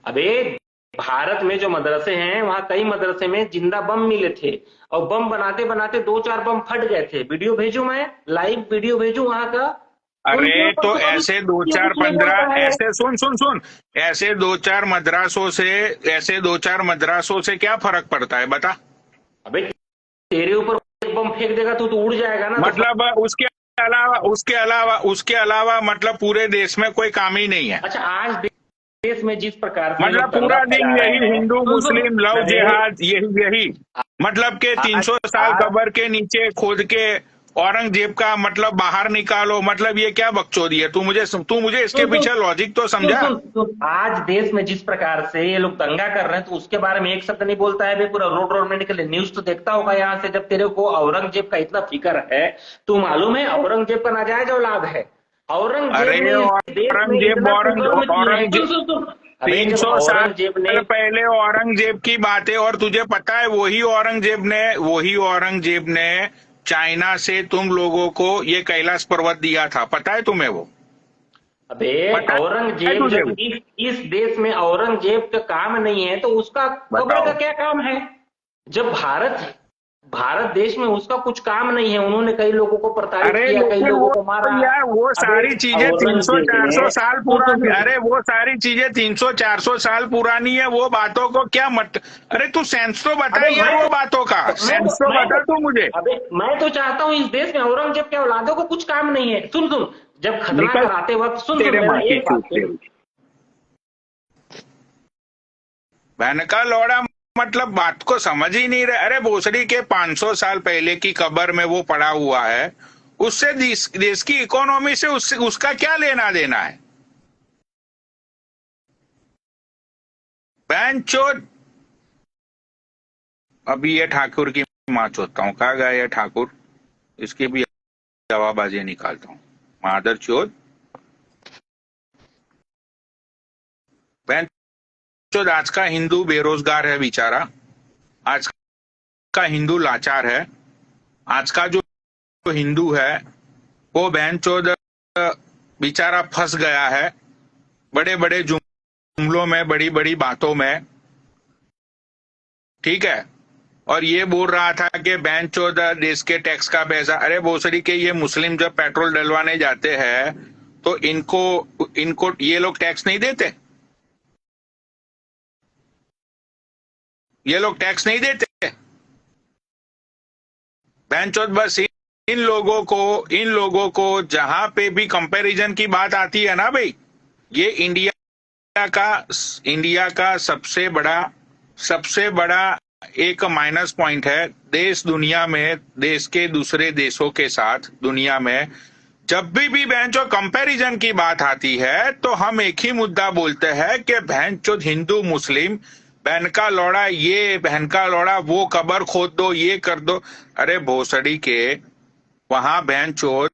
अबे भारत में जो मदरसे हैं, वहां कई मदरसे में जिंदा बम मिले थे, और बम बनाते बनाते 2-4 बम फट गए थे। वीडियो भेजू, मैं लाइव वीडियो भेजू वहां का। अरे तो ऐसे 2-4-15 ऐसे सुन ऐसे 2-4 मदरसों से क्या फर्क पड़ता है बता? अबे तेरे ऊपर एक बम फेंक देगा तो उड़ जाएगा ना। तो मतलब उसके अलावा मतलब पूरे देश में कोई काम ही नहीं है। अच्छा, आज देश में जिस प्रकार से ये मतलब लोग दंगा पूरा दिन फैला रहे यही हैं, हिंदू सुन सुन, मुस्लिम लव अरे जिहाद यही मतलब के 300 साल आज कब्र के नीचे खोद के औरंगजेब का मतलब बाहर निकालो, मतलब ये क्या बकचोदी है? तू मुझे इसके सुन सुन पीछे लॉजिक तो सुन समझा। सुन सुन, आज देश में जिस प्रकार से ये लोग दंगा कर रहे हैं तो उसके बारे में एक शब्द नहीं बोलता है। भाई पूरा रोड रोड में निकले, न्यूज तो देखता होगा यहाँ से। जब तेरे को औरंगजेब का इतना फिक्र है तो मालूम है औरंगजेब का नाजायज औलाद है। अरे औरंगजेब ने इस देश में औरंगजेब इतना कुकर्म किए हैं। सुन औरंगजेब सुन सुन, अरे जब 300 औरंगजेब ने, साल पहले औरंगजेब की बात है, और तुझे पता है वही औरंगजेब ने चाइना से तुम लोगों को ये कैलाश पर्वत दिया था, पता है तुम्हें? वो अबे पता है औरंगजेब तुझे? जब इस देश में औरंगजेब का काम नहीं है तो उसका कब्र का बताओ। क्या काम है? जब भारत देश में उसका कुछ काम नहीं है, उन्होंने कई लोगों को प्रताड़ित अरे किया, कई लेकिन लोगों वो को मारा। यार वो अबे सारी चीजें 300 औरंगजेब ने, 400 साल सुन सुन पुरानी, सुन, अरे वो सारी चीजें 300 400 साल पुरानी है, वो बातों को क्या मत। अरे तू सेंस तो बता अबे यार, वो बातों का सेंस तो बता तू मुझे। अबे मैं तो चाहता हूं इस देश में औरंगजेब के औलादों को कुछ काम नहीं है। सुन सुन, जब खतना निकल कराते वक्त, सुन सुन तेरे मेरा माँ की एक चूत बात सुन। तेरी बहन का लौड़ा, मतलब बात को समझ ही नहीं रहे। अरे भोसड़ी के 500 साल पहले की कब्र में वो पड़ा हुआ है, उससे देश की इकोनॉमी से उसका क्या लेना देना है? बहन चोद। अभी ये ठाकुर की माँ चोदता हूँ, कहा गया ये ठाकुर, इसकी भी जवाबाजी निकालता हूँ। मादर चोद, बहन चोद। आज का हिंदू बेरोजगार है बेचारा, आज का हिंदू लाचार है, आज का जो हिंदू है वो बहन चोद बेचारा फंस गया है बड़े बड़े जुमलों में, बड़ी बड़ी बातों में, ठीक है। और ये बोल रहा था कि बहन चोद देश के टैक्स का पैसा। अरे भोसड़ी के ये मुस्लिम जब पेट्रोल डलवाने जाते हैं तो इनको ये लोग टैक्स नहीं देते? ये लोग टैक्स नहीं देते? बहन चोद बस इन लोगों को जहां पे भी कंपैरिजन की बात आती है ना भाई, ये इंडिया का सबसे बड़ा एक माइनस पॉइंट है देश दुनिया में, देश के दूसरे देशों के साथ दुनिया में। जब भी बहनचोद कंपैरिजन की बात आती है तो हम एक ही मुद्दा बोलते हैं कि बहनचोद हिंदू मुस्लिम, बहन का लौड़ा ये, बहन का लौड़ा वो, कब्र खोद दो, ये कर दो। अरे भोसड़ी के वहां बहनचोद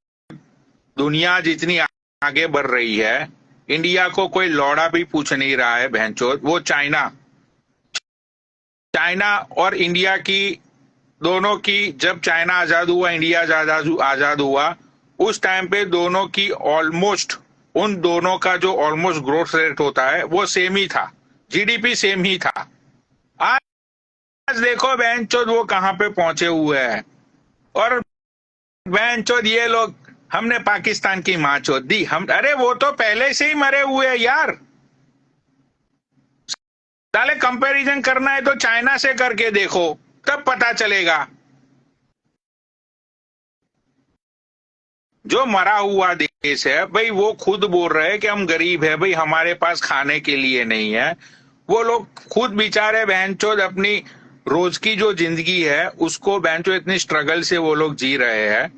दुनिया जितनी आगे बढ़ रही है, इंडिया को कोई लौड़ा भी पूछ नहीं रहा है बहनचोद। वो चाइना और इंडिया की दोनों की, जब चाइना आजाद हुआ, इंडिया आजाद हुआ, उस टाइम पे दोनों की ऑलमोस्ट, उन दोनों का जो ऑलमोस्ट ग्रोथ रेट होता है वो सेम ही था, जीडीपी सेम ही था। आज देखो बहनचोद वो कहां पे पहुंचे हुए हैं। और बहनचोद ये लोग, हमने पाकिस्तान की माँ चोद दी हम। अरे वो तो पहले से ही मरे हुए हैं यार। साले कंपैरिजन करना है तो चाइना से करके देखो, तब पता चलेगा। जो मरा हुआ देश है भाई, वो खुद बोल रहे हैं कि हम गरीब है भाई, हमारे पास खाने के लिए नहीं है। वो लोग खुद बेचारे बहनचोद अपनी रोज की जो जिंदगी है उसको बहनचोद इतनी स्ट्रगल से वो लोग जी रहे हैं।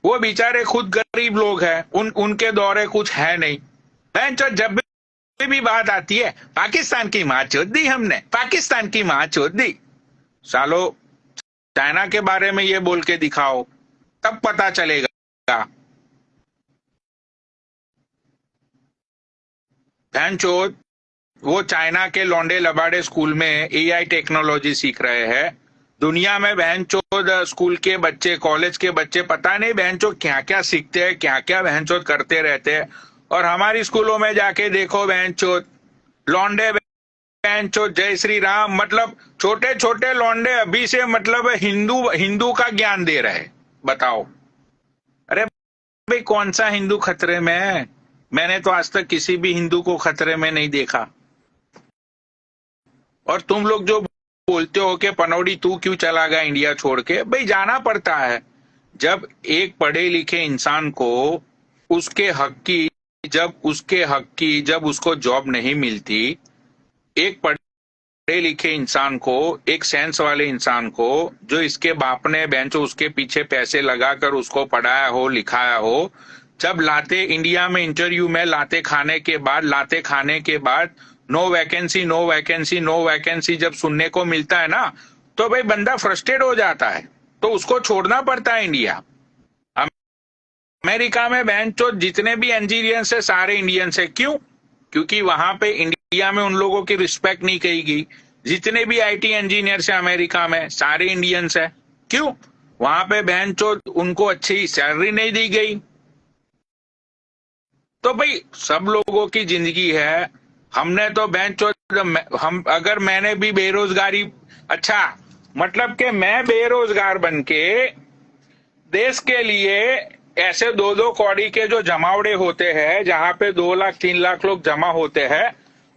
वो बेचारे खुद गरीब लोग हैं, उनके दौरे कुछ है नहीं। बहनचोद जब भी बात आती है, पाकिस्तान की माँ चोद दी हमने, पाकिस्तान की माँ चोद दी। सालो चाइना के बारे में ये बोल के दिखाओ, तब पता चलेगा। बहनचोद वो चाइना के लौंडे लबाड़े स्कूल में एआई टेक्नोलॉजी सीख रहे हैं। दुनिया में बहनचोद स्कूल के बच्चे, कॉलेज के बच्चे पता नहीं बहनचोद क्या क्या सीखते हैं, क्या क्या बहनचोद करते रहते हैं। और हमारी स्कूलों में जाके देखो बहनचोद लौंडे, बहनचोद जय श्री राम, मतलब छोटे छोटे लौंडे अभी से मतलब हिंदू का ज्ञान दे रहे। बताओ, अरे भाई कौन सा हिंदू खतरे में है? मैंने तो आज तक किसी भी हिंदू को खतरे में नहीं देखा। और तुम लोग जो बोलते हो कि पनौड़ी तू क्यों चला गया इंडिया छोड़ के, भाई जाना पड़ता है। जब एक पढ़े लिखे इंसान को उसके हक की जब उसको जॉब नहीं मिलती, एक पढ़े लिखे इंसान को, एक सेंस वाले इंसान को, जो इसके बाप ने बेंचो उसके पीछे पैसे लगाकर उसको पढ़ाया हो लिखाया हो, जब लाते इंडिया में इंटरव्यू में लाते खाने के बाद no vacancy no vacancy no vacancy जब सुनने को मिलता है ना, तो भाई बंदा फ्रस्ट्रेट हो जाता है, तो उसको छोड़ना पड़ता है इंडिया। अमेरिका में बेंचो जितने भी इंजीनियर्स है सारे इंडियंस है। क्यों? क्योंकि वहां पे इंडिया में उन लोगों की रिस्पेक्ट नहीं की गई। जितने भी आईटी इंजीनियर्स है अमेरिका में सारे इंडियंस है। क्यों? वहां पे बेंचो उनको अच्छी सैलरी नहीं दी गई। तो भाई सब लोगों की जिंदगी है। हमने तो बेंचो अगर मैंने भी बेरोजगारी, अच्छा मतलब कि मैं बेरोजगार बनके देश के लिए ऐसे 2-2 कौड़ी के जो जमावड़े होते हैं, जहां पे 2 लाख 3 लाख लोग जमा होते हैं,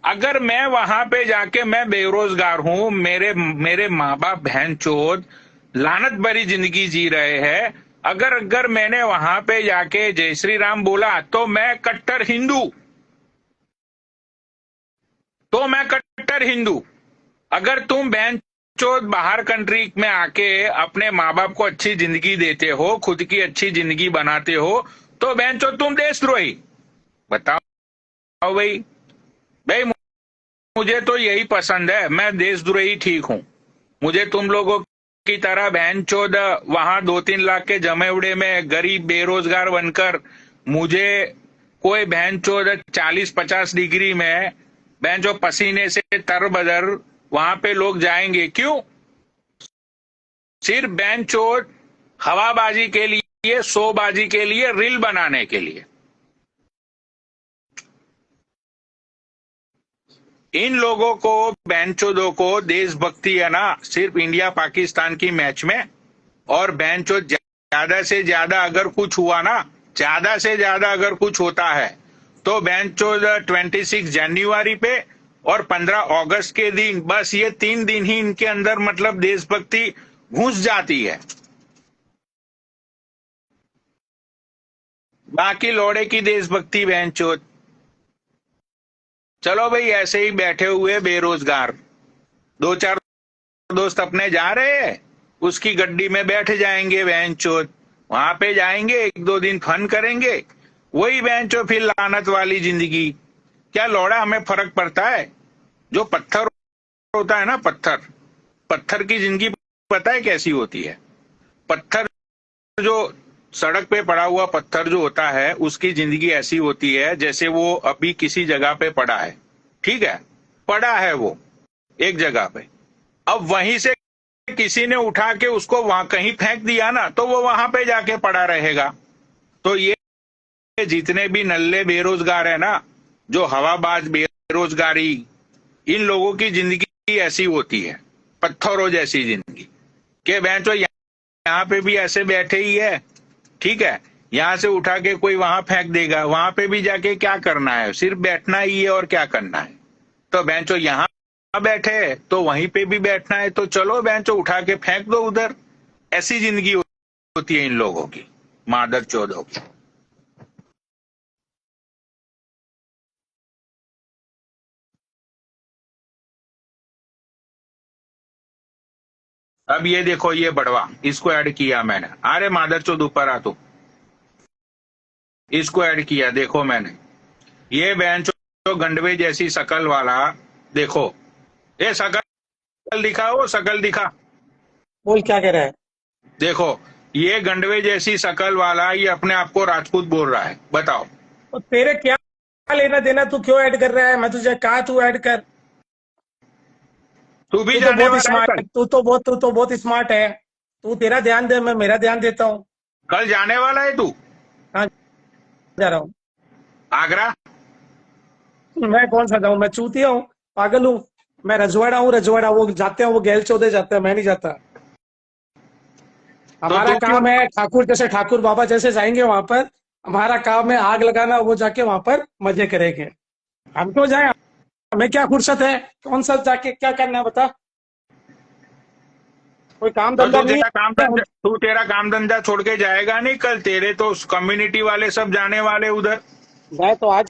अगर मैं वहां पे जाके मैं बेरोजगार हूं, मेरे माँ बाप बहन चोद लानत भरी जिंदगी जी रहे हैं, अगर मैंने वहां पे जाके जय श्री राम बोला तो मैं कट्टर हिंदू। अगर तुम बहन चोद बाहर कंट्री में आके अपने माँ बाप को अच्छी जिंदगी देते हो, खुद की अच्छी जिंदगी बनाते हो, तो बहन चोद तुम देशद्रोही। बताओ भाई मुझे तो यही पसंद है, मैं देशद्रोही ठीक हूं। मुझे तुम लोगों की तरह बहन चोद वहां 2-3 लाख के जमे उड़े में गरीब बेरोजगार बनकर मुझे कोई बहन चोद 40-50 डिग्री में बहन चोद पसीने से तरबदर वहां पे लोग जाएंगे। क्यों? सिर्फ बहन चोद हवाबाजी के लिए, शोबाजी के लिए, रील बनाने के लिए। इन लोगों को, बैंचोदों को देशभक्ति है ना सिर्फ इंडिया पाकिस्तान की मैच में। और बैंचो ज्यादा से ज्यादा अगर कुछ हुआ ना, ज्यादा से ज्यादा अगर कुछ होता है तो बैंचो 26 जनवरी पे और 15 अगस्त के दिन, बस ये 3 दिन ही इनके अंदर मतलब देशभक्ति घुस जाती है। बाकी लोड़े की देशभक्ति बैंचो। चलो भाई ऐसे ही बैठे हुए बेरोजगार 2-4 दोस्त अपने जा रहे हैं, उसकी गड्डी में बैठ जाएंगे बैंचोद, वहां पे जाएंगे 1-2 दिन फन करेंगे, वही बैंचो फिर लानत वाली जिंदगी। क्या लौड़ा हमें फर्क पड़ता है? जो पत्थर होता है ना, पत्थर की जिंदगी पता है कैसी होती है? पत्थर जो सड़क पे पड़ा हुआ पत्थर जो होता है उसकी जिंदगी ऐसी होती है जैसे वो अभी किसी जगह पे पड़ा है, ठीक है, पड़ा है वो एक जगह पे, अब वहीं से किसी ने उठा के उसको वहां कहीं फेंक दिया ना तो वो वहां पे जाके पड़ा रहेगा। तो ये जितने भी नल्ले बेरोजगार है ना, जो हवाबाज बेरोजगारी, इन लोगों की जिंदगी ऐसी होती है, पत्थरों जैसी जिंदगी के बेंचो यहाँ पे भी ऐसे बैठे ही है, ठीक है, यहां से उठा के कोई वहां फेंक देगा, वहां पे भी जाके क्या करना है? सिर्फ बैठना ही है और क्या करना है? तो बेंचो यहाँ बैठे तो वहीं पे भी बैठना है, तो चलो बेंचो उठा के फेंक दो उधर। ऐसी जिंदगी होती है इन लोगों की, मादर चौधों की। अब ये देखो, ये बड़वा, इसको ऐड किया मैंने। अरे मादर चौध ऊपर आ, तो इसको ऐड किया, देखो मैंने। ये बेंचो गंडवे जैसी शकल वाला, देखो ये शकल दिखा, वो शकल दिखा, बोल क्या कह रहा है? देखो ये गंडवे जैसी शकल वाला ये अपने आप को राजपूत बोल रहा है। बताओ और तेरे क्या लेना देना? तू क्यों ऐड कर रहा है? मैं तुझे कहा तू ऐड कर। तू भी तू तो जाने बहुत वाला है स्मार्ट कल? है, तू तो बहुत स्मार्ट है। तू तेरा ध्यान दे, मैं मेरा ध्यान देता हूँ। कल जाने वाला है तू? कहाँ जा रहा हूँ? आगरा? मैं कौन सा जाऊँ? मैं चूतिया हूँ, पागल हूँ? मैं रजवाड़ा हूँ, रजवाड़ा। वो जाते हैं, वो गैल चौधे जाते हैं, मैं नहीं जाता। हमारा तू क्यों? काम है ठाकुर जैसे, ठाकुर बाबा जैसे जाएंगे वहां पर। हमारा काम है आग लगाना, वो जाके वहां पर मजे करेंगे। हम क्यों जाए? हमें क्या फुर्सत है? कौन सा जाके क्या करना है बता? कोई काम तो धंधा तू नहीं है। तेरा काम धंधा छोड़ के जाएगा नहीं कल? तेरे तो कम्युनिटी वाले सब जाने वाले उधर। मैं तो आज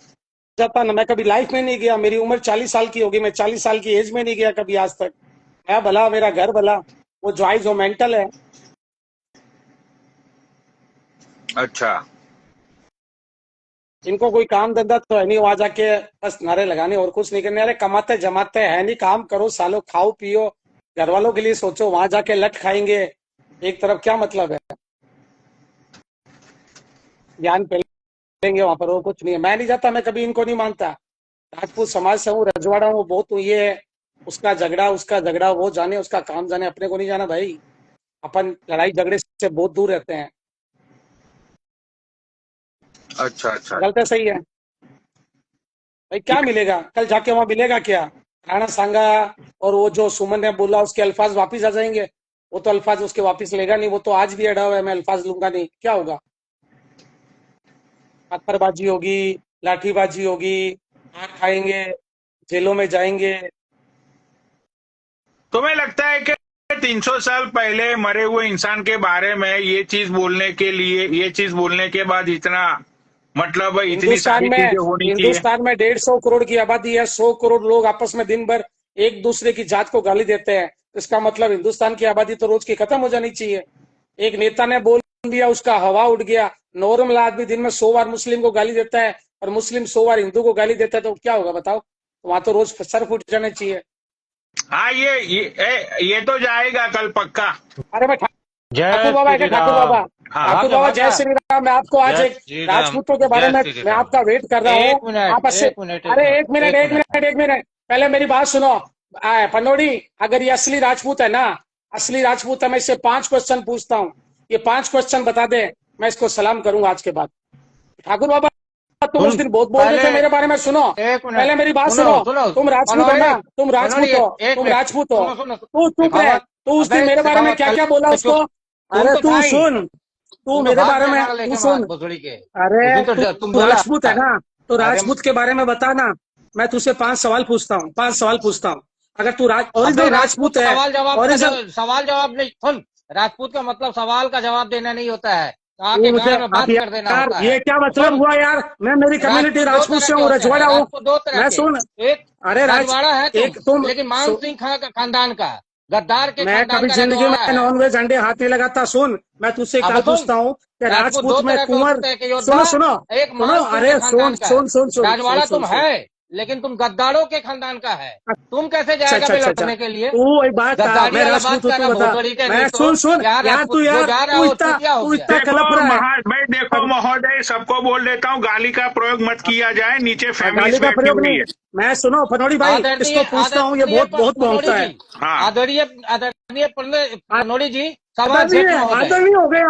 जाता ना, मैं कभी लाइफ में नहीं गया, मेरी उम्र 40 साल की होगी, मैं 40 साल की एज में नहीं गया कभी आज तक। मैं भला, मेरा घर भला, वो जॉय जो मेंटल है। अच्छा, इनको कोई काम धंधा तो है नहीं, वहां जाके बस नारे लगाने और कुछ नहीं करने। अरे कमाते जमाते है नहीं, काम करो सालो, खाओ पियो, घर वालों के लिए सोचो। वहां जाके लट खाएंगे एक तरफ, क्या मतलब है? ज्ञान फैलेंगे वहां पर, वो कुछ नहीं है। मैं नहीं जाता, मैं कभी इनको नहीं मानता। राजपूत समाज से हूँ, रजवाड़ा हूँ, बहुत हूँ। ये उसका झगड़ा वो जाने, उसका काम जाने, अपने को नहीं जाना भाई। अपन लड़ाई झगड़े से बहुत दूर रहते हैं। अच्छा, अच्छा। गलत है सही है भाई? क्या मिलेगा कल जाके वहां? मिलेगा क्या? राणा सांगा और वो जो सुमन ने बोला उसके अल्फाज वापिस आ जाएंगे? वो तो अल्फाज उसके वापिस लेगा नहीं, वो तो आज भी अड़ा हुआ है, मैं अल्फाज लूंगा नहीं। क्या होगा? पत्थरबाजी होगी, लाठीबाजी होगी, मार खाएंगे, जेलों में जाएंगे। तुम्हें लगता है कि 300 साल पहले मरे हुए इंसान के बारे में ये चीज बोलने के लिए, ये चीज बोलने के बाद इतना मतलब इतनी सारी चीजें होनी चाहिए? हिंदुस्तान में 150 करोड़ की आबादी है, 100 करोड़ लोग आपस में दिन भर एक दूसरे की जात को गाली देते हैं। इसका मतलब हिंदुस्तान की आबादी तो रोज की खत्म हो जानी चाहिए। एक नेता ने बोल दिया, उसका हवा उड़ गया। नॉर्मल आदमी दिन में 100 बार मुस्लिम को गाली देता है और मुस्लिम 100 बार हिंदू को गाली देता है, तो क्या होगा बताओ? वहां तो रोज सर फूट जाने चाहिए। हाँ, ये तो जाएगा कल पक्का। अरे मैं जय ठाकुर बाबा है क्या? श्री ठाकुर राम। बाबा, हाँ, ठाकुर बाबा, जय श्री राम। मैं आपको आज जय एक श्री राम। राजपूतों के बारे जय में श्री मैं राम। आपका वेट कर रहा एक हूँ। मिनट, आप अच्छे, एक मिनट, अरे एक एक मिनट, मिनट, एक मिनट, पहले मेरी बात सुनो। पनोड़ी, अगर ये असली राजपूत है ना, असली राजपूत है, मैं इससे 5 क्वेश्चन पूछता हूँ। ये 5 क्वेश्चन बता दे, मैं इसको सलाम करूंगा आज के बाद। ठाकुर बाबा, तुम उस दिन बहुत बोल रहे थे मेरे बारे में। सुनो, एक मिनट, पहले मेरी बात सुनो। तुम राजपूत हो ना, तुम राजपूत हो, तुम राजपूत हो। तू चुप रहे। तू उस दिन मेरे बारे में क्या क्या बोला उसको? अरे तू सुन, तू मेरे बारे में तू सुन। अरे तू राजपूत है ना, तो राजपूत के बारे में बता ना। मैं तुझसे 5 सवाल पूछता हूँ, 5 सवाल पूछता हूँ। अगर तू ओरिजिनल राजपूत है, सवाल जवाब नहीं। सुन, राजपूत का मतलब सवाल का जवाब देना नहीं होता है, आके मुझे गाँव में बात कर देना यार, होता है। ये क्या मतलब हुआ यार? मैं मेरी कम्युनिटी राजपूत से हूँ, रजवाड़ा हूँ। मैं सुन, एक अरे रजवाड़ा है एक तुम, लेकिन मान सिंह खानदान का, गद्दार के मैं खानदान कभी का जिंदगी रजवाड़ा में है। नॉनवेज अंडे हाथ नहीं लगाता। सुन, मैं तुझसे एक अब बात सुन, पूछता हूँ कि राजपूत राजपूत 2 में तरह के कुंवर, होते हैं कि योद्धा, सुनो सुनो एक सुनो, मान सिंह अरे के खानदान का है। राजवाड़ा तुम सुन। है लेकिन तुम गद्दारों के खानदान का है। तुम कैसे जाएगा बे लड़ने के लिए? तू एक बात बता, गद्दारी मैं वाला राजपूत बात हूँ, कर तू रहा, बता। भोसड़ी के मैं नीचो। सुन यार यार, राजपूत जो जा रहा है वो चूतिया हो गया। इतना कलप रहा है। भाई देखो महोदय, सबको बोल देता हूँ गाली का प्रयोग मत किया जाए, नीचे फैमिली गाली का बैठी प्रयोग हुई नहीं। है। मैं सुनो फनोड़ी भाई, आदरणीय इसको पूछता हूँ, ये बहुत बहुत पनोड़ी भौंकता है। जी, हाँ। आदरणीय पनोड़ी जी, सभाध्यक्ष आदरणीय महोदय। आदरणीय हो गए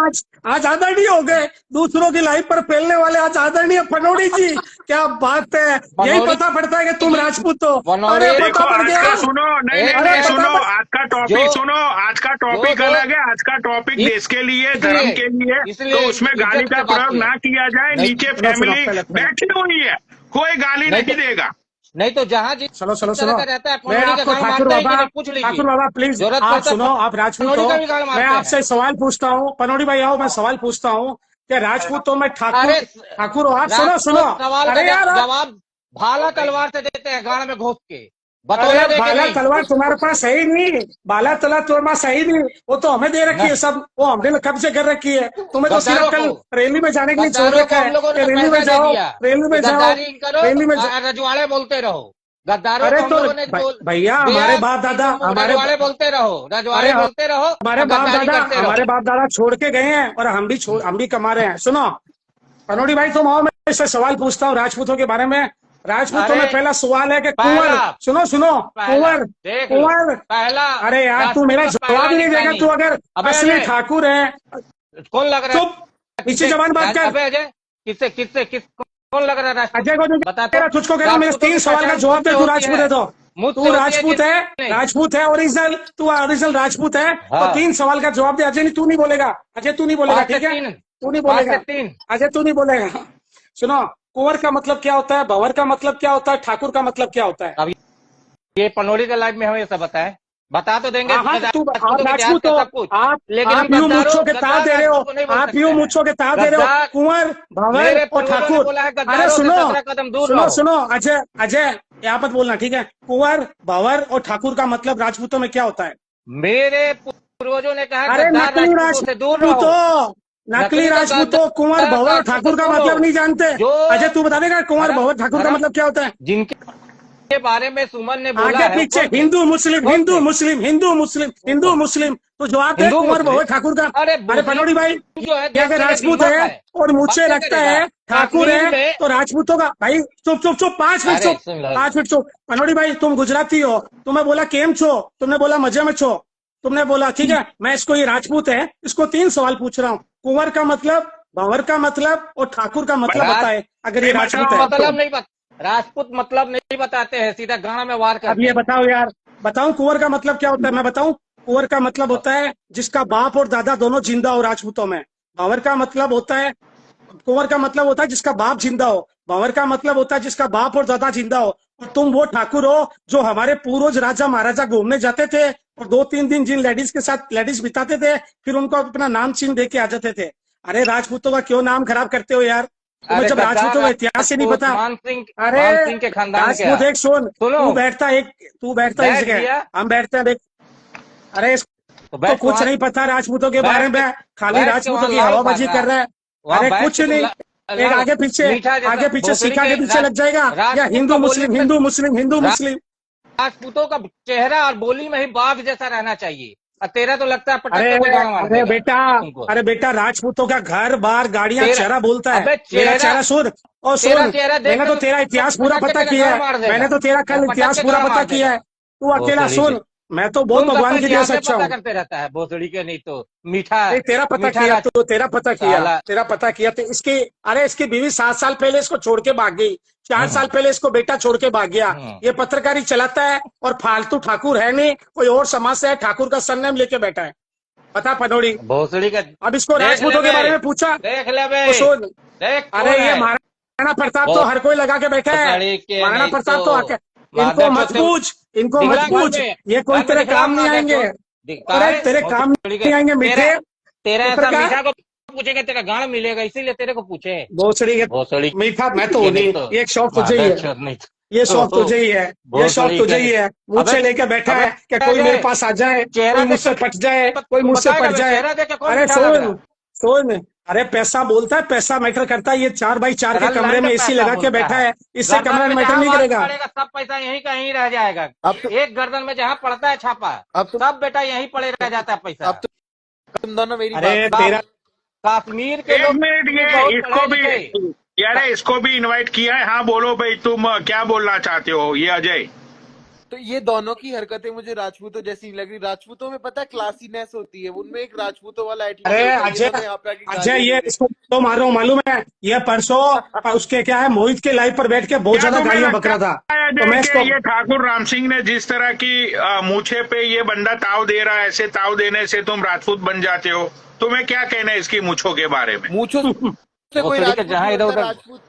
आज आदरणीय हो गए। दूसरों की लाइफ पर फैलने वाले आज आदरणीय फनोड़ी जी, क्या बात है। यही फनोड़ी पता पड़ता है कि तुम जी, राजपूत हो। फनोड़ी, अरे देखो पता पड़ आज गया। का सुनो, नहीं एक नहीं अरे नहीं, मिनट, सुनो पता आज का टॉपिक, जो- सुनो आज का टॉपिक जो- अलग है। आज का टॉपिक देश के लिए, धर्म के लिए, इसलिए तो उसमें गाली इज्जत का से बात प्रयोग की। ना किया जाए। नहीं, नीचे सुनो, सुनो, फैमिली पहले- बैठी हुई है, कोई गाली नहीं नहीं तो- देगा। नहीं तो जहाँ जिस सुनो सुनो तरह सुनो, का रहता है मैं पनोड़ी का आपको गाँव ठाकुर मारते हैं कि बाबा, नहीं, पूछ लीजिए। ठाकुर बाबा प्लीज जरूरत आप पड़ता है सुनो, आप राजपूत पनोड़ी हो। का भी गाल मैं मारते हैं। आपसे सवाल पूछता हूँ, पनोड़ी भाई आओ, मैं सवाल पूछता हूँ कि राजपूत हो, मैं ठाकुर अरे ठाकुर हो आप। सुनो राजपूत सुनो, सवाल अरे का यार जवाब भाला तलवार से देते हैं, गाड़ में घोप के, बतौला अरे दे के बाला नहीं। तलवार तुम्हारे पास है ही नहीं। बाला तलवार तुम्हारे पास है ही नहीं, वो तो हमें दे रखी है सब, वो हमने कब्जे कर रखी है। तुम्हें तो सिर्फ कल रैली में जाने के लिए छोड़ गद्दारों रखा को है हम लोगों कि ने रैली में पैसा दे जाओ, दिया, रैली में जाओ, गद्दारी करो, रैली में रजवाड़े बोलते रहो। गद्दारों अरे को हम तो लोगों ने भैया, हमारे बाप दादा, रजवाड़े बोलते रहो, रजवाड़े अरे बोलते रहो, हमारे बाप गद्दारी दादा, करते रहो। हमारे बाप दादा छोड़ के गए हैं और हम भी कमा रहे हैं। सुनो पनोड़ी भाई, तुम आओ, मैं इससे सवाल पूछता हूँ राजपूतों के बारे में। राजपूतों में अरे, पहला सवाल है कि पहला, कुंवर, सुनो सुनो, कुंवर देख लो, कुंवर। पहला, अरे यार तू मेरा जवाब ही नहीं देगा। तू अगर असली ठाकुर है, कौन लग रहा है? चुप, नीचे जबान बात कर। अबे अजय, कौन लग रहा है? अजय को बताते तेरा तुझको कह रहा हूं, मेरे 3 सवाल का जवाब दे। तू राजपूत है तो तू राजपूत है, राजपूत है ओरिजिनल, तू ओरिजिनल राजपूत है। तो 3 सवाल का जवाब दे। अजय नहीं, तू नहीं बोलेगा। अजय तू नहीं बोलेगा, ठीक है? तू नहीं बोलेगा अजय, तू नहीं बोलेगा। सुनो, कुंवर का मतलब क्या होता है, भंवर का मतलब क्या होता है, ठाकुर का मतलब क्या होता है? अब ये पनोड़ी के लाइफ में हमें सब बताए। बता तो देंगे हाँ तू आप राजपूतों के इतिहास राजपूत का हो, सब कुछ। आप लेकिन हम यूं गद्दारों मूछों के ताव दे रहे हो, राजपूत को नहीं बोल आप सकते यूं हैं। मूछों के ताव दे रहे हो, गद्दार कुंवर भंवर मेरे और पूर्वजों ने ठाकुर। बोला है अरे गद्दारों से सुनो 17 कदम दूर सुनो रहो। सुनो अजय अजय यहाँ पर बोलना ठीक है। कुंवर भंवर और ठाकुर का मतलब राजपूतों में क्या होता है? मेरे पूर्वजों ने कहा अरे गद्दार नकली राजपूतों से दूर रहो। राजपूतों, नकली राजपूतों, कुंवर भंवर और ठाकुर का मतलब नहीं जानते। जो अजय तू बता देगा कुंवर भंवर ठाकुर का मतलब क्या होता है? जिनके बारे में सुमन ने बोला आगे है पीछे कौन थे? हिंदू मुस्लिम कौन हिंदू थे? मुस्लिम हिंदू मुस्लिम हिंदू मुस्लिम तो जवाब दे हिंदू कुंवर मुस्लिम? भंवर ठाकुर का। अरे अरे पनौड़ी भाई जो है क्या देश के लिए राजपूत दीमक है और मुझे बातें रखता करेगा। है ठाकुर कश्मीर है में तो राजपूतों का भाई चुप चुप चुप 5 मिनट अरे चुप सुन लो। 5 मिनट चुप। पनौड़ी भाई तुम गुजराती हो, तुम्हें बोला केम छो, तुमने बोला मजे में छो, तुमने बोला ठीक है मैं इसको ये राजपूत है इसको 3 सवाल पूछ रहा हूँ। कुंवर का मतलब, भंवर का मतलब और ठाकुर का मतलब बताए अगर ये राजपूत है। मतलब नहीं राजपूत मतलब नहीं बताते हैं, सीधा गाना में वार अब करते ये हैं। बताओ यार, बताऊं कुंवर का मतलब क्या होता है? मैं बताऊं कुंवर का मतलब होता है जिसका बाप और दादा दोनों जिंदा हो राजपूतों में। भंवर का मतलब होता है, कुंवर का मतलब होता है जिसका बाप जिंदा हो, भंवर का मतलब होता है जिसका बाप और दादा जिंदा हो। और तुम वो ठाकुर हो जो हमारे पूर्वज राजा महाराजा घूमने जाते थे और 2-3 दिन जिन लेडीज के साथ लेडीज बिताते थे फिर उनको अपना नाम चिन्ह दे के आ जाते थे। अरे राजपूतों का क्यों नाम खराब करते हो यार? तुम्हें जब राजपूतों का इतिहास ही नहीं पता। मान अरे सिंह के खानदान के राजपूत एक सुन, सुनो। तू बैठता इस बैठ जगह, गया। हम बैठते हैं देख। अरे तो तो कुछ नहीं पता राजपूतों के बारे में, खाली राजपूतों की हवाबाजी कर रहा है। अरे कुछ नहीं, एक आगे पीछे सीखा के पीछे लग जाएगा या हिंदू मुस्लिम हिंदू मुस्लिम हिंदू मुस्लिम। राजपूतों का चेहरा और बोली में ही बाघ जैसा रहना चाहिए। और तेरा तो लगता है पटक के कोई गाना मार अरे देगा बेटा तुमको। अरे बेटा राजपूतों का घर बार गाड़ियां तेरा- चेहरा बोलता है। अबे मेरा चेहरा सुन और तेरा सुन, चेहरा देख मैंने तो के तेरा इतिहास पूरा पटक के पता तेरा किया गाल है, मार देगा। मैंने तो तेरा कल पटक इतिहास के पूरा गाल पता मार किया है। देगा। तू अकेला भोसड़ी सुन, मैं तो बहुत तुम भगवान सबका की दया इतिहास से अच्छा पता हूँ। करते रहता है भोसड़ी के, नहीं तो मीठा तेरा पता मीठा किया राज- तो तेरा पता किया साला। तेरा पता किया तो इसकी, अरे इसकी बीवी 7 साल पहले इसको छोड़ के भाग गई, 4 साल पहले इसको बेटा छोड़ के भाग गया। ये पत्रकारी चलाता है और फालतू ठाकुर है नहीं, कोई और समाज से है, ठाकुर का सरनेम लेके बैठा है। बता पनौड़ी, भोसड़ी का अब इसको देख राजपूतों ले के बारे बे। में पूछा देख ले बे। तो सुन। देख अरे कौन ये है? महाराणा प्रताप तो हर कोई लगा के बैठा है। भोसड़ी के महाराणा नहीं प्रताप तो आके इनको माधव मत चोटे- पूछ, इनको दिखला मत घर पूछ, में- ये कोई घर में तेरे दिखला काम नहीं माधव आएंगे। चोटे- दिखता अरे है? तेरे काम भोसड़ी के- नहीं आएंगे मीठे। तेरा ऐसा पत्रकार- मीठा को पूछेगा तेरा गाड़ मिलेगा, इसीलिए तेरे को पूछे। भोसड़ी के भोसड़ी मीठा मैं तो हूँ नहीं, ये एक शौक तुझे ही है, नहीं ये शौक तुझे ही है, ये शौक भोसड़ी तुझे के- ही है। मुझसे अबे- लेके बैठा अबे- है कि कोई मेरे पास आ जाए, चेहरा कोई मुझसे देख- पट जाए, कोई मुझसे बताएगा पट बे, जाए। चेहरा देख के कौन अरे मीठा लग रहा? सुन, अरे पैसा बोलता है, पैसा मैटर करता है। ये 4x4 के कमरे में एसी लगा के बैठा है, इससे गर्दन कमरा में मैटर जहाँ नहीं वार करेगा। पड़ेगा, सब पैसा यहीं का यहीं रह जाएगा। अब तो- एक गर्दन में जहाँ पड़ता है छापा, अब तो- सब बेटा यहीं पड़े रह जाता है पैसा। अब तुम दोनों मेरी अरे बात तेरा कश्मीर के एक लोग मिनट, ये बहुत इसको पढ़े भी लिखे। यार इसको भी इनवाइट किया है। हाँ बोलो भाई, तुम क्या बोलना चाहते हो? ये अजय, तो ये दोनों की हरकतें मुझे राजपूतों जैसी नहीं लग रही। राजपूतों में पता है क्लासीनेस होती है, उनमें एक राजपूतों वाला एटीट्यूड अरे होता है। अजय इन्होंने यहाँ पे आके अजय गाली ये दी। इसको तो मारो मालूम है, ये परसों उसके क्या है मोहित के लाइव पर बैठ के बहुत क्या ज्यादा तुम्हें गालियां लगता बक रहा था। है तो अजय मैं कि इसको ये ठाकुर राम सिंह ने जिस तरह की मूछे पे ये बंदा ताव दे रहा है, ऐसे ताव देने से तुम राजपूत बन जाते हो? तुम्हें क्या कहना है इसकी मूछों के बारे में? मूंछों से कोई भोसड़ी के राजपूत जहाँ नहीं इधर होता। उधर-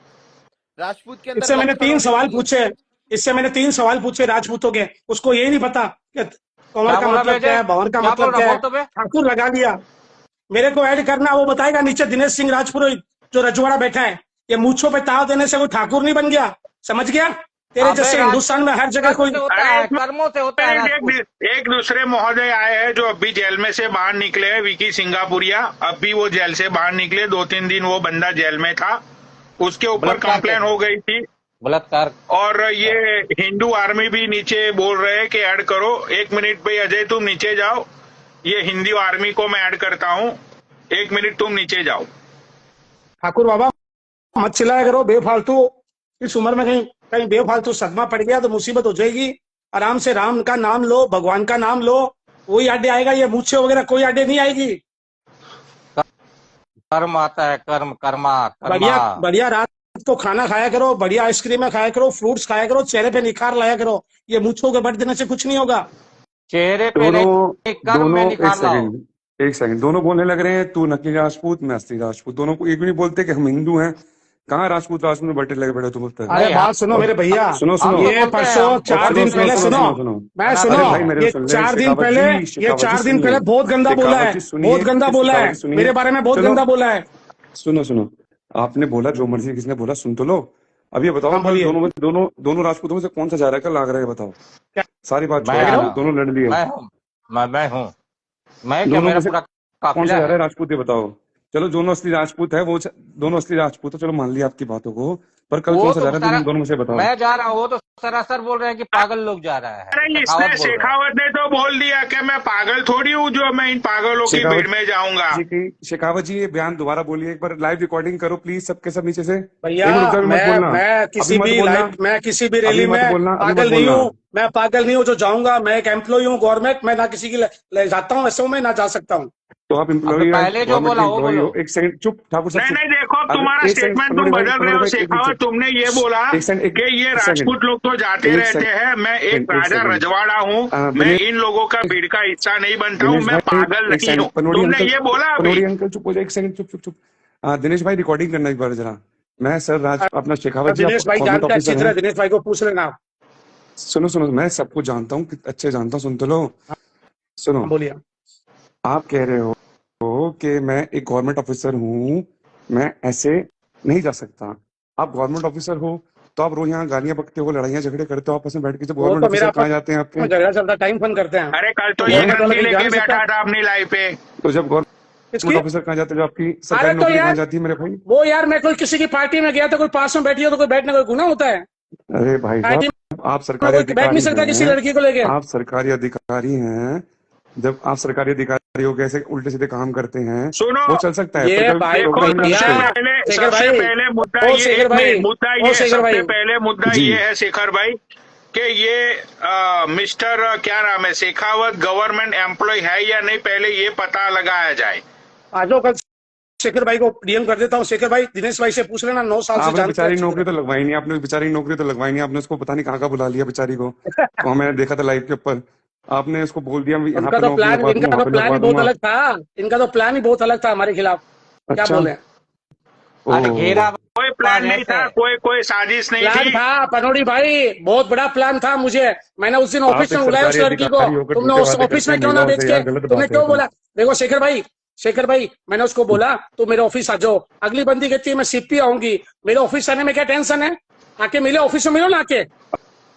राजपूत के अंदर इससे मैंने लक्षण 3 होने सवाल चाहिए। पूछे, इससे मैंने 3 सवाल पूछे राजपूतों के, उसको यही नहीं पता कि कंवर क्या का बोला मतलब बे क्या है, अजय? भंवर का क्या मतलब बोल रहा? क्या है। बोल तो बे। ठाकुर लगा दिया, मेरे को ऐड करना, वो बताएगा नीचे दिनेश सिंह राजपुरोहित जो रजवाड़ा बैठा है। ये मूछों पे ताव देने से कोई ठाकुर नहीं बन गया, समझ गया? तेरे अबे जैसे हिंदुस्तान में हर जगह कोई कर्म से होता है, कर्मों से होता है राजपूत। एक दूसरे महोदय आए हैं जो अभी जेल में से बाहर निकले हैं, विकी सिंगापुरिया। अभी वो जेल से बाहर निकले, 2-3 दिन वो बंदा जेल में था, उसके ऊपर बलात्कार कंप्लेन के- हो गई थी। बलात्कार। और ये हिंदू आर्मी भी नीचे बोल रहे हैं कि ऐड करो। 1 मिनट भाई अजय, तुम नीचे जाओ, ये हिंदू आर्मी को मैं ऐड करता हूँ। 1 मिनट तुम नीचे जाओ। ठाकुर बाबा मत चिल्लाया करो बेफालतू, इस उम्र में कहीं कहीं बेफालतू सदमा पड़ गया तो मुसीबत हो जाएगी। आराम से राम का नाम लो, भगवान का नाम लो, वही आडे आएगा। ये मूछे वगैरह कोई आडे नहीं आएगी। कर्म आता है, कर्म कर्मा बढ़िया कर्मा। बढ़िया रात को खाना खाया करो, बढ़िया आइसक्रीम खाया करो, फ्रूट्स खाया करो, चेहरे पे निखार लाया करो। ये मूछों के बढ़ देने से कुछ नहीं होगा। चेहरे पे दोनों नहीं, कर्म में दोनों निखार लाओ। एक सेकंड दोनों बोलने लग रहे हैं, तू नकली राजपूत मैं असली राजपूत। दोनों को एक भी नहीं बोलते कि हम हिंदू हैं कहाँ राजपूत राजपूत में बटे लगे बैठे तुम उस पर? अरे बात सुनो मेरे भैया, सुनो सुनो ये परसों 4 दिन पहले सुनो, मैं अरे सुनो, भाई मेरे ये को सुन ले, 4 दिन शेखावत पहले, जी, ये 4 दिन सुनिए, पहले बहुत गंदा बोला है, शेखावत जी सुनिए, बहुत गंदा बोला है शेखावत जी सुनिए, मेरे बारे में, बहुत चलो, गंदा बोला है। सुनो सुनो, आपने बोला जो मर्जी, किसने बोला सुन तो लो। अब ये बताओ, हाँ, बोलिए। दोनों राजपूतों में से कौन सा जा रहा है, कल लाग रहा है, बताओ। क्या? सारी बात मैं छोड़ो, हूँ। दोनों लड़ लिए, मैं हूँ। मैं क्या, दोनों मेरा में से पूरा कौन काफिला सा जा रहा है। है राजपूत, ये बताओ। चलो दोनों असली राजपूत है, वो दोनों असली राजपूत है, चलो मान लिया आपकी बातों को, पर कल वो कौन सा जा तो रहा है, तुम दोनों में से बताओ। मैं जा रहा हूँ, वो तो सरासर बोल रहे हैं कि पागल लोग जा रहा है। अरे शेखावत इसने बोल रहे हैं। शेखावत ने तो बोल दिया कि मैं पागल थोड़ी हूँ जो मैं इन पागलों की भीड़ में जाऊंगा। शेखावत जी ये बयान दोबारा बोलिए, एक बार लाइव रिकॉर्डिंग करो प्लीज, सबके सब नीचे से। भैया, एक मिनट मत बोलना, मैं किसी अभी मत भी बोलना, लाइव, मैं किसी भी अभी रैली मत में बोलना, अभी मत पागल नहीं बोलना। हूँ, मैं पागल नहीं हूँ जो जाऊंगा। मैं एक एम्प्लॉय हूँ गवर्नमेंट, मैं ना किसी की ले जाता हूँ, ऐसे में ना जा सकता हूँ। तो आप एम्प्लॉय, पहले जो गवर्नमेंट बोला के वो एम्प्लॉय हो। बोलो। एक सेकंड चुप, ठाकुर साहब नहीं चुप। नहीं, देखो अभी तुम्हारा एक सेकंड, स्टेटमेंट तुम पनोड़ी भाई, बदल रहे हो शेखावत। तुमने ये बोला एक सेकंड, कि ये एक सेकंड, राजपूत लोग तो जाते एक रहते सेकंड, हैं, मैं एक एक राजा सेकंड। रजवाड़ा हूँ, मैं दिनेश इन लोगों का भीड़ का हिस्सा नहीं बनता हूँ, दिनेश मैं भाई पागल एक नहीं सेकंड, हूँ। पनोड़ी तुमने अंकल, ये बोला अभी। पनोड़ी अंकल चुप हो जाए, एक सेकंड, चुप चुप चुप। दिनेश भाई रिकॉर्डिंग करना एक बार जरा। मैं सर राज अपना शेखावत जी, दिनेश भाई गवर्नमेंट जानते हैं अच्छी ऑफिसर तरह, हैं। दिनेश भाई को पूछ लेना आप। सुनो सुनो, मैं सबको जानता हूँ, अच्छे जानता हूँ, सुन तो लो। सुनो, हाँ, बोलिए। आप कह रहे हो कि मैं एक गवर्नमेंट ऑफिसर हूँ, मैं ऐसे नहीं जा सकता। आप गवर्नमेंट ऑफिसर हो तो आप रोज यहाँ गालियां बकते हो, लड़ाइयां झगड़े करते हो आपस में बैठ के, जब वो गवर्नमेंट तो मेरा ऑफिसर कहाँ जाते हैं आपके? झगड़ा चलता, टाइम फन करते हैं। अरे कल तो तो ये गवर्नमेंट वाला गंदगी कहीं जा लेके नहीं सकता। बैठा था अपनी लाइफ पे। तो जब गवर्नमेंट किसकी? ऑफिसर कहाँ जाते हैं, जो आपकी सरकारी अरे तो नौकरी कहाँ यार, जाती है मेरे भाई? वो यार मैं कोई किसी की पार्टी में गया तो कोई पास में बैठी हो तो कोई बैठने का कोई गुनाह होता है? अरे भाई पार्टी साहब, आप में सरकारी कोई बैठ नहीं अधिकारी सकता किसी हैं, लड़की को लेके। आप सरकारी अधिकारी हैं, जब आप सरकारी अधिकारी हो कैसे उल्टे सीधे काम करते हैं, सुनो, वो चल सकता है, ये पर कल भाई देखो प्रोग्राम में नहीं भैया, जा सकते। शेखर सबसे भाई, पहले मुद्दा ओ ये, शेखर एक भाई, मिनट, मुद्दा ओ ये, शेखर सबसे भाई, पहले मुद्दा जी। ये है शेखर भाई कि ये मिस्टर क्या नाम है शेखावत गवर्नमेंट एम्प्लॉय है या नहीं, पहले ये पता लगाया जाए। आ जाओ कल शेखर भाई को डीएम कर देता हूँ। शेखर भाई दिनेश भाई से पूछ लेना, 9 साल से आपने जानते हैं बेचारी अच्छी नौकरी तरह। तो लगवाई नहीं, आपने बेचारी नौकरी तो लगवाई नहीं, आपने उसको पता नहीं कहाँ का बुला लिया बेचारी को। तो मैंने देखा था लाइव के ऊपर, आपने उसको बोल दिया मैं यहाँ इनका पे तो नौकरी प्लान, लगवा दूंगा, इनका वहाँ तो पे प्लान लगवा ही बहुत दूंगा। अलग था, इनका तो प्लान ही बहुत अलग था हमारे खिलाफ। क्या अच्छा, बोले? अरे ओह, घेरा कोई प्लान नहीं था, कोई साजिश नहीं प्लान थी। था पनोड़ी भाई, बहुत बड़ा प्लान था मुझे। मैंने उस दिन आप ऑफिस एक में बुलाया उस सरकारी लड़की को, अधिकारी होकर तुमने झूठे उस बातें ऑफिस करते में हैं क्यों ना महिलाओं भेज से, के, यार गलत तुमने बात है क्यों तो। बोला? देखो शेखर भाई मैंने उसको बोला तू मेरे ऑफिस आ जाओ। अगली बंदी कहती है मैं सीपी आऊंगी। मेरे ऑफिस आने में क्या टेंशन है? आके मिले, ऑफिस में मिलो ना आके।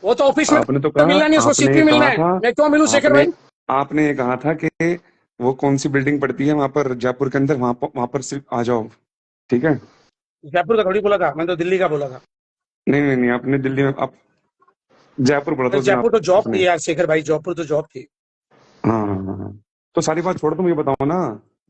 वो तो ऑफिस में आपने तो तो कहा, मिलना नहीं, उसको आपने सीपी मिलना कहा है। था, मैं क्यों मिलूं शेखर आपने भाई? आपने ये कहा था कि वो कौन सी बिल्डिंग पड़ती है वहां पर जयपुर के अंदर, वहां पर सिर्फ आ जाओ, ठीक है? जयपुर का थोड़ी बोला था, मैंने तो दिल्ली का बोला था। नहीं नहीं नहीं, आपने दिल्ली में, आप जयपुर बोला था उस दिन जयपुर तो जॉब आपने। थी यार शेखर भाई, जयपुर तो जॉब थी। हाँ हाँ हाँ हाँ। तो सारी बात छोड़ो, तुम ये बताओ ना,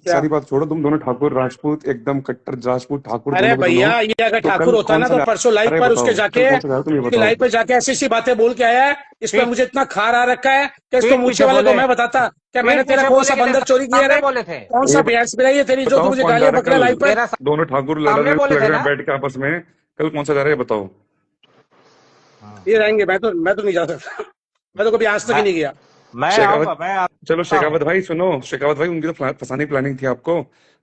क्या? सारी बात छोड़ो, तुम दोनों ठाकुर राजपूत, एकदम कट्टर राजपूत ठाकुर अरे दोनों के दोनों, भैया, ये अगर तो ठाकुर कल होता कौन ना सा तो जा परसों लाइव रहा है पर बताओ, उसके कल जाके, कौन सा जा रहा है तुम ये उसकी बताओ। लाइव पे जाके ऐसी ऐसी बातें बोल के आया है। इस पे मुझे इतना खार आ रखा है कि इसको पीठ मूछे पीछे वाले को बोले, मैं बताता क्या मैंने पीठ तेरा पीछे कौन बोले सा कि बंदर चोरी किया सामने रे? बोले थे। कौन सा ये भैंस बिलाई है तेरी जो तू बताओ मुझे कौन जा गालियां रहा है बक रहा है कल, लाइव पर? मेरा दोनों ठाकुर लड़ सामने बोले लग थे रहे हैं ना। बैठ के आपस में, कल कौन सा जा रहा है बताओ। ये रहेंगे, मैं तो नहीं जा सकता। मैं तो कभी आज तक ही नहीं गया। मैं शेखावत, आऊंगा, मैं चलो आता हूँ। शेखावत भाई सुनो, शेखावत भाई उनकी तो फंसाने की प्लानिंग थी आपको।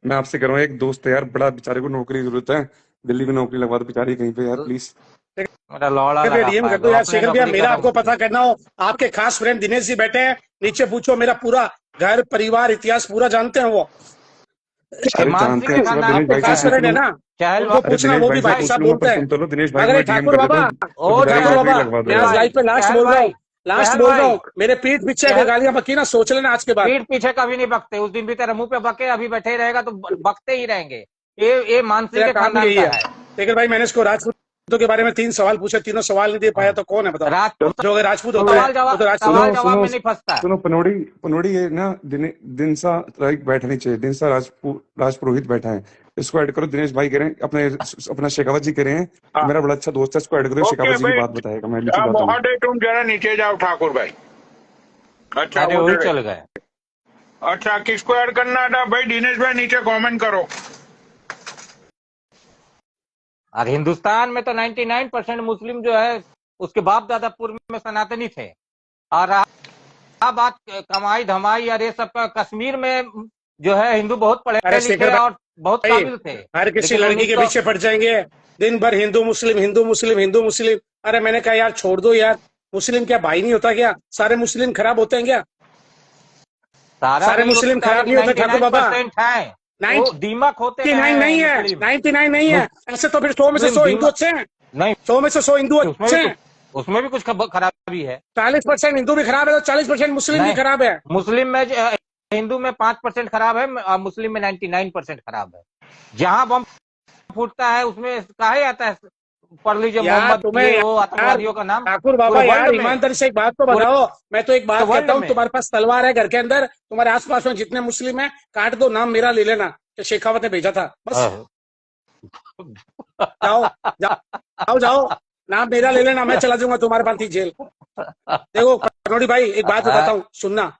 मैं आपसे कह रहा हूँ, एक दोस्त है यार, बड़ा बेचारे को नौकरी की जरूरत है, दिल्ली में नौकरी लगवा दो बेचारी कहीं पे यार प्लीज। मेरा लौड़ा शेखर भैया लगा डीएम कर दो पाएगा, यार। अपने शेखर भैया नौकरी मेरा खत्म आपको होगी। पता करना हो, आपके खास फ्रेंड दिनेश जी बैठे हैं नीचे, पूछो मेरा पूरा घर परिवार इतिहास पूरा जानते हैं वो। अरे मान जानते सिंह हैं, के अच्छी बात, खानदान दिनेश आपके भाई का से खास है। पूछ फ्रेंड है लूँ। ना, चहल उनको अरे पूछना, दिनेश वो भाई भी से भाई पूछ साहब लूंगा, बोलते पर हैं। सुन तो लो, दिनेश भाई अगर को ये डीएम ठाकुर कर देता बाबा, हूँ, ओ तो बेचारी ठाकुर नौकरी बाबा, लगवा दो मैं आज यार। लाइव पे लास्ट चहल बोल रहा भाई, हूँ, लास्ट चहल बोल रहा भाई, हूँ। मेरे पीठ पीछे अगर चहल, गालियां बकी ना, सोच लेना आज के बाद। पीठ पीछे कभी नहीं बकते। उस दिन भी तेरे मुंह पे बके, अभी बैठे ही रहेगा तो बकते ही रहेंगे। ये मान सिंह तेरा के काम भी खानदान यही का है। है। शेखर भाई मैंने इसको राजपूतों के बारे में 3 सवाल पूछे, तीनों सवाल नहीं दे पाया, तो कौन है बताओ? राजपूत जो अगर राजपूत होता है सवाल वो जवाब, तो राजपूत सवाल है। सुनो जवाब सुनो में नहीं फंसता। सुनो, पनोड़ी पनोड़ी ये ना दिनसा राइट बैठनी चाहिए, दिनसा राजपुरोहित बैठा है, इसको ऐड करो। दिनेश भाई कह रहे हैं, अपना शेखावत जी कह रहे हैं कि हाँ, मेरा बड़ा अच्छा दोस्त है, इसको ऐड करो, शेखावत ओके जी की भाई, बात बताएगा। मैं नीचे जाता हूँ। महोदय तुम जरा नीचे जाओ ठाकुर भाई। अच्छा अरे वही उधर चल गए। अच्छा, किसको ऐड करना था भाई? दिनेश भाई नीचे कमेंट करो। और हिंदुस्तान में तो 99% मुस्लिम जो है उसके बाप दादा पूर्व में सनातनी थे। और रहा बात कमाई धमाई और ये सब का, कश्मीर में जो है हिंदू बहुत पढ़े अरे लिखे शेखर और बहुत भाई, काबिल थे। हर किसी लेकिन लड़की के 1900 पीछे पड़ जाएंगे, दिन भर हिंदू मुस्लिम हिंदू मुस्लिम हिंदू मुस्लिम। अरे मैंने कहा यार छोड़ दो यार, मुस्लिम क्या भाई नहीं होता क्या? सारे मुस्लिम खराब होते हैं क्या? सारे नहीं मुस्लिम होता है, खराब नहीं लेकिन होते ठाकुर बाबा। 99% है, वो दीमक होते 99 हैं नहीं है, मुस्लिम। 99 नहीं है। ऐसे तो फिर 100 में से 100 मुस्लिम हिंदू अच्छे हैं, नहीं, 100 में से 100 हिंदू अच्छे हैं। उसमें भी कुछ खराबी है। 40% हिंदू भी खराब है तो 40% मुस्लिम भी नहीं, खराब है। मुस्लिम में हिंदू में 5% खराब है, मुस्लिम में 99% खराब है। जहां बम फूटता है उसमें काहे आता है, पढ़ लीजिए यार मोहम्मद तुम्हें ये वो यार आतंकवादियों का नाम। ठाकुर बाबा पूरे यार वर्ल्ड में, ईमानदारी से एक बात तो पूरे बताओ। मैं तो एक बात वर्ल्ड कहता हूँ, में। तुम्हारे पास तलवार है घर के अंदर, तुम्हारे आसपास में जितने मुस्लिम है काट दो, नाम मेरा ले लेना कि शेखावत ने भेजा था, बस। जाओ जाओ जाओ, नाम मेरा ले लेना, मैं चला जाऊंगा तुम्हारे पास ही जेल। देखो पनौड़ी भाई एक बात बताता हूँ, सुनना।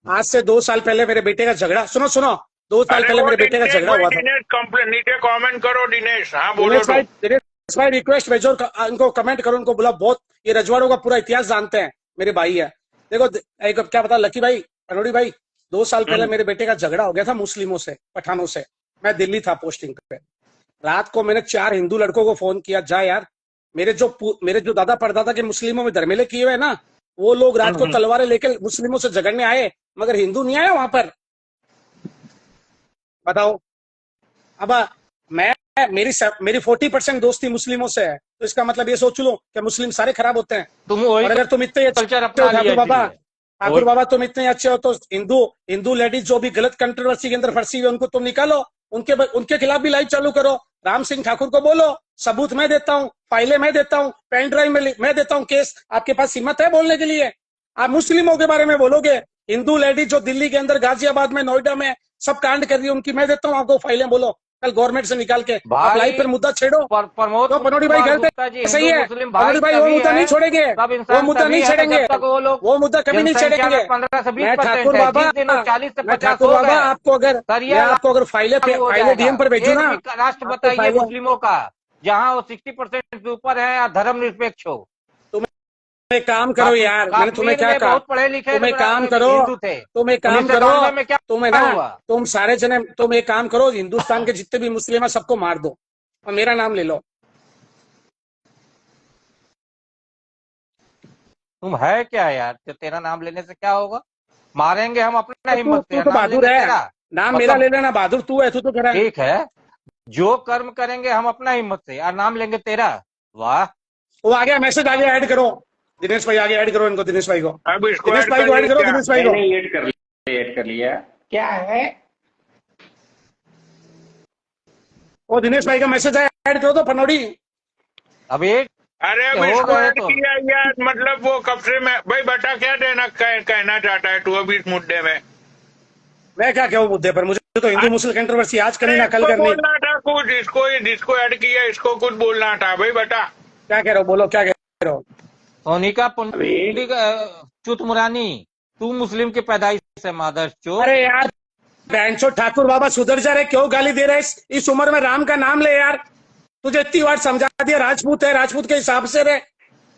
आज से 2 साल पहले मेरे बेटे का झगड़ा, सुनो सुनो, 2 साल पहले मेरे बेटे का झगड़ा हुआ था। नीचे कमेंट करो दिनेश। हाँ बोलो। दिनेश भाई रिक्वेस्ट भेजो, इनको कमेंट करो, उनको बोला बहुत ये रजवाड़ों का पूरा इतिहास जानते हैं, मेरे भाई है। देखो एक क्या पता लकी भाई, पनौड़ी भाई, 2 साल पहले मेरे बेटे का झगड़ा हो गया था मुस्लिमों से, पठानों से। मैं दिल्ली था पोस्टिंग पे। रात को मैंने 4 हिंदू लड़कों को फोन किया, जा यार मेरे जो दादा परदादा के मुस्लिमों में धर्मेले किए हुए ना, वो लोग रात को तलवारें लेकर मुस्लिमों से झगड़ने आए, मगर हिंदू नहीं आया वहां पर। बताओ। अब मेरी 40% दोस्ती मुस्लिमों से है, तो इसका मतलब ये सोच लो कि मुस्लिम सारे खराब होते हैं। और अगर तुम इतने अच्छे हो ठाकुर बाबा तुम इतने अच्छे हो तो हिंदू लेडीज जो भी गलत कंट्रोवर्सी के अंदर फंसी हुई उनको तुम निकालो, उनके खिलाफ भी लाइव चालू करो। राम सिंह ठाकुर को बोलो, सबूत मैं देता हूँ, फाइलें मैं देता हूँ, पेन ड्राइव में मैं देता हूँ केस। आपके पास हिम्मत है बोलने के लिए? आप मुस्लिमों के बारे में बोलोगे, हिंदू लेडीज जो दिल्ली के अंदर, गाजियाबाद में, नोएडा में सब कांड कर रही है, उनकी मैं देता हूँ आपको फाइलें। बोलो कल गवर्नमेंट से निकाल के आप लाइव पर मुद्दा छेड़ो। तो पनौड़ी भाई कहते सही है, पनौड़ी भाई वो मुद्दा नहीं छोड़ेंगे, वो मुद्दा नहीं छेड़ेंगे, वो मुद्दा कभी नहीं छेड़ेंगे। मैं ठाकुर बाबा आपको अगर फाइलें डीएम पर भेजू ना, राष्ट्र बताइए मुस्लिमों का, जहाँ वो 60% से ऊपर है और धर्मनिरपेक्ष हो। तुम एक काम करो यार, मैंने तुम्हें क्या कहा, बहुत पढ़े लिखे तुम एक काम करो, तुम एक काम करो, तुम्हें ना, तुम सारे जने, तुम एक काम करो, हिंदुस्तान के जितने भी मुस्लिम है सबको मार दो और मेरा नाम ले लो। तुम है क्या यार, तेरा नाम लेने से क्या होगा? मारेंगे हम अपना हिम्मत से। तू तो बहादुर है, नाम मेरा ले लेना, बहादुर तू है, तू तो करा। ठीक है, जो कर्म करेंगे हम अपना हिम्मत से, और नाम लेंगे तेरा। वाह, वो आ गया मैसेज, आगे ऐड करो दिनेश भाई, आगे ऐड करो इनको, दिनेश भाई को, अब इसको दिनेश भाई को ऐड करो, दिनेश भाई को ऐड कर लिया। क्या है वो दिनेश भाई का मैसेज है, ऐड करो तो पनौड़ी। अब एक अरे अब इसको ऐड किया यार, मतलब वो कब से मैं भाई बता क्या कहना चाहता है तू अभी इस मुद्दे में? मैं क्या कहूँ मुद्दे पर, मुझे तो हिंदू मुस्लिम कंट्रोवर्सी आज करनी ना कल करनी। बोलना था कुछ, जिसको ऐड किया इसको कुछ बोलना था भाई, बता क्या कह रहे हो, बोलो क्या कह रहे हो। सोनिका चुतमुरानी, तू मुस्लिम की पैदाइश से मादर चो। अरे यार बैंचो ठाकुर बाबा सुधर जा रहे, क्यों गाली दे रहे? इस उम्र में राम का नाम ले यार, तुझे इतनी बार समझा दिया, राजपूत है, राजपूत के हिसाब से रहे,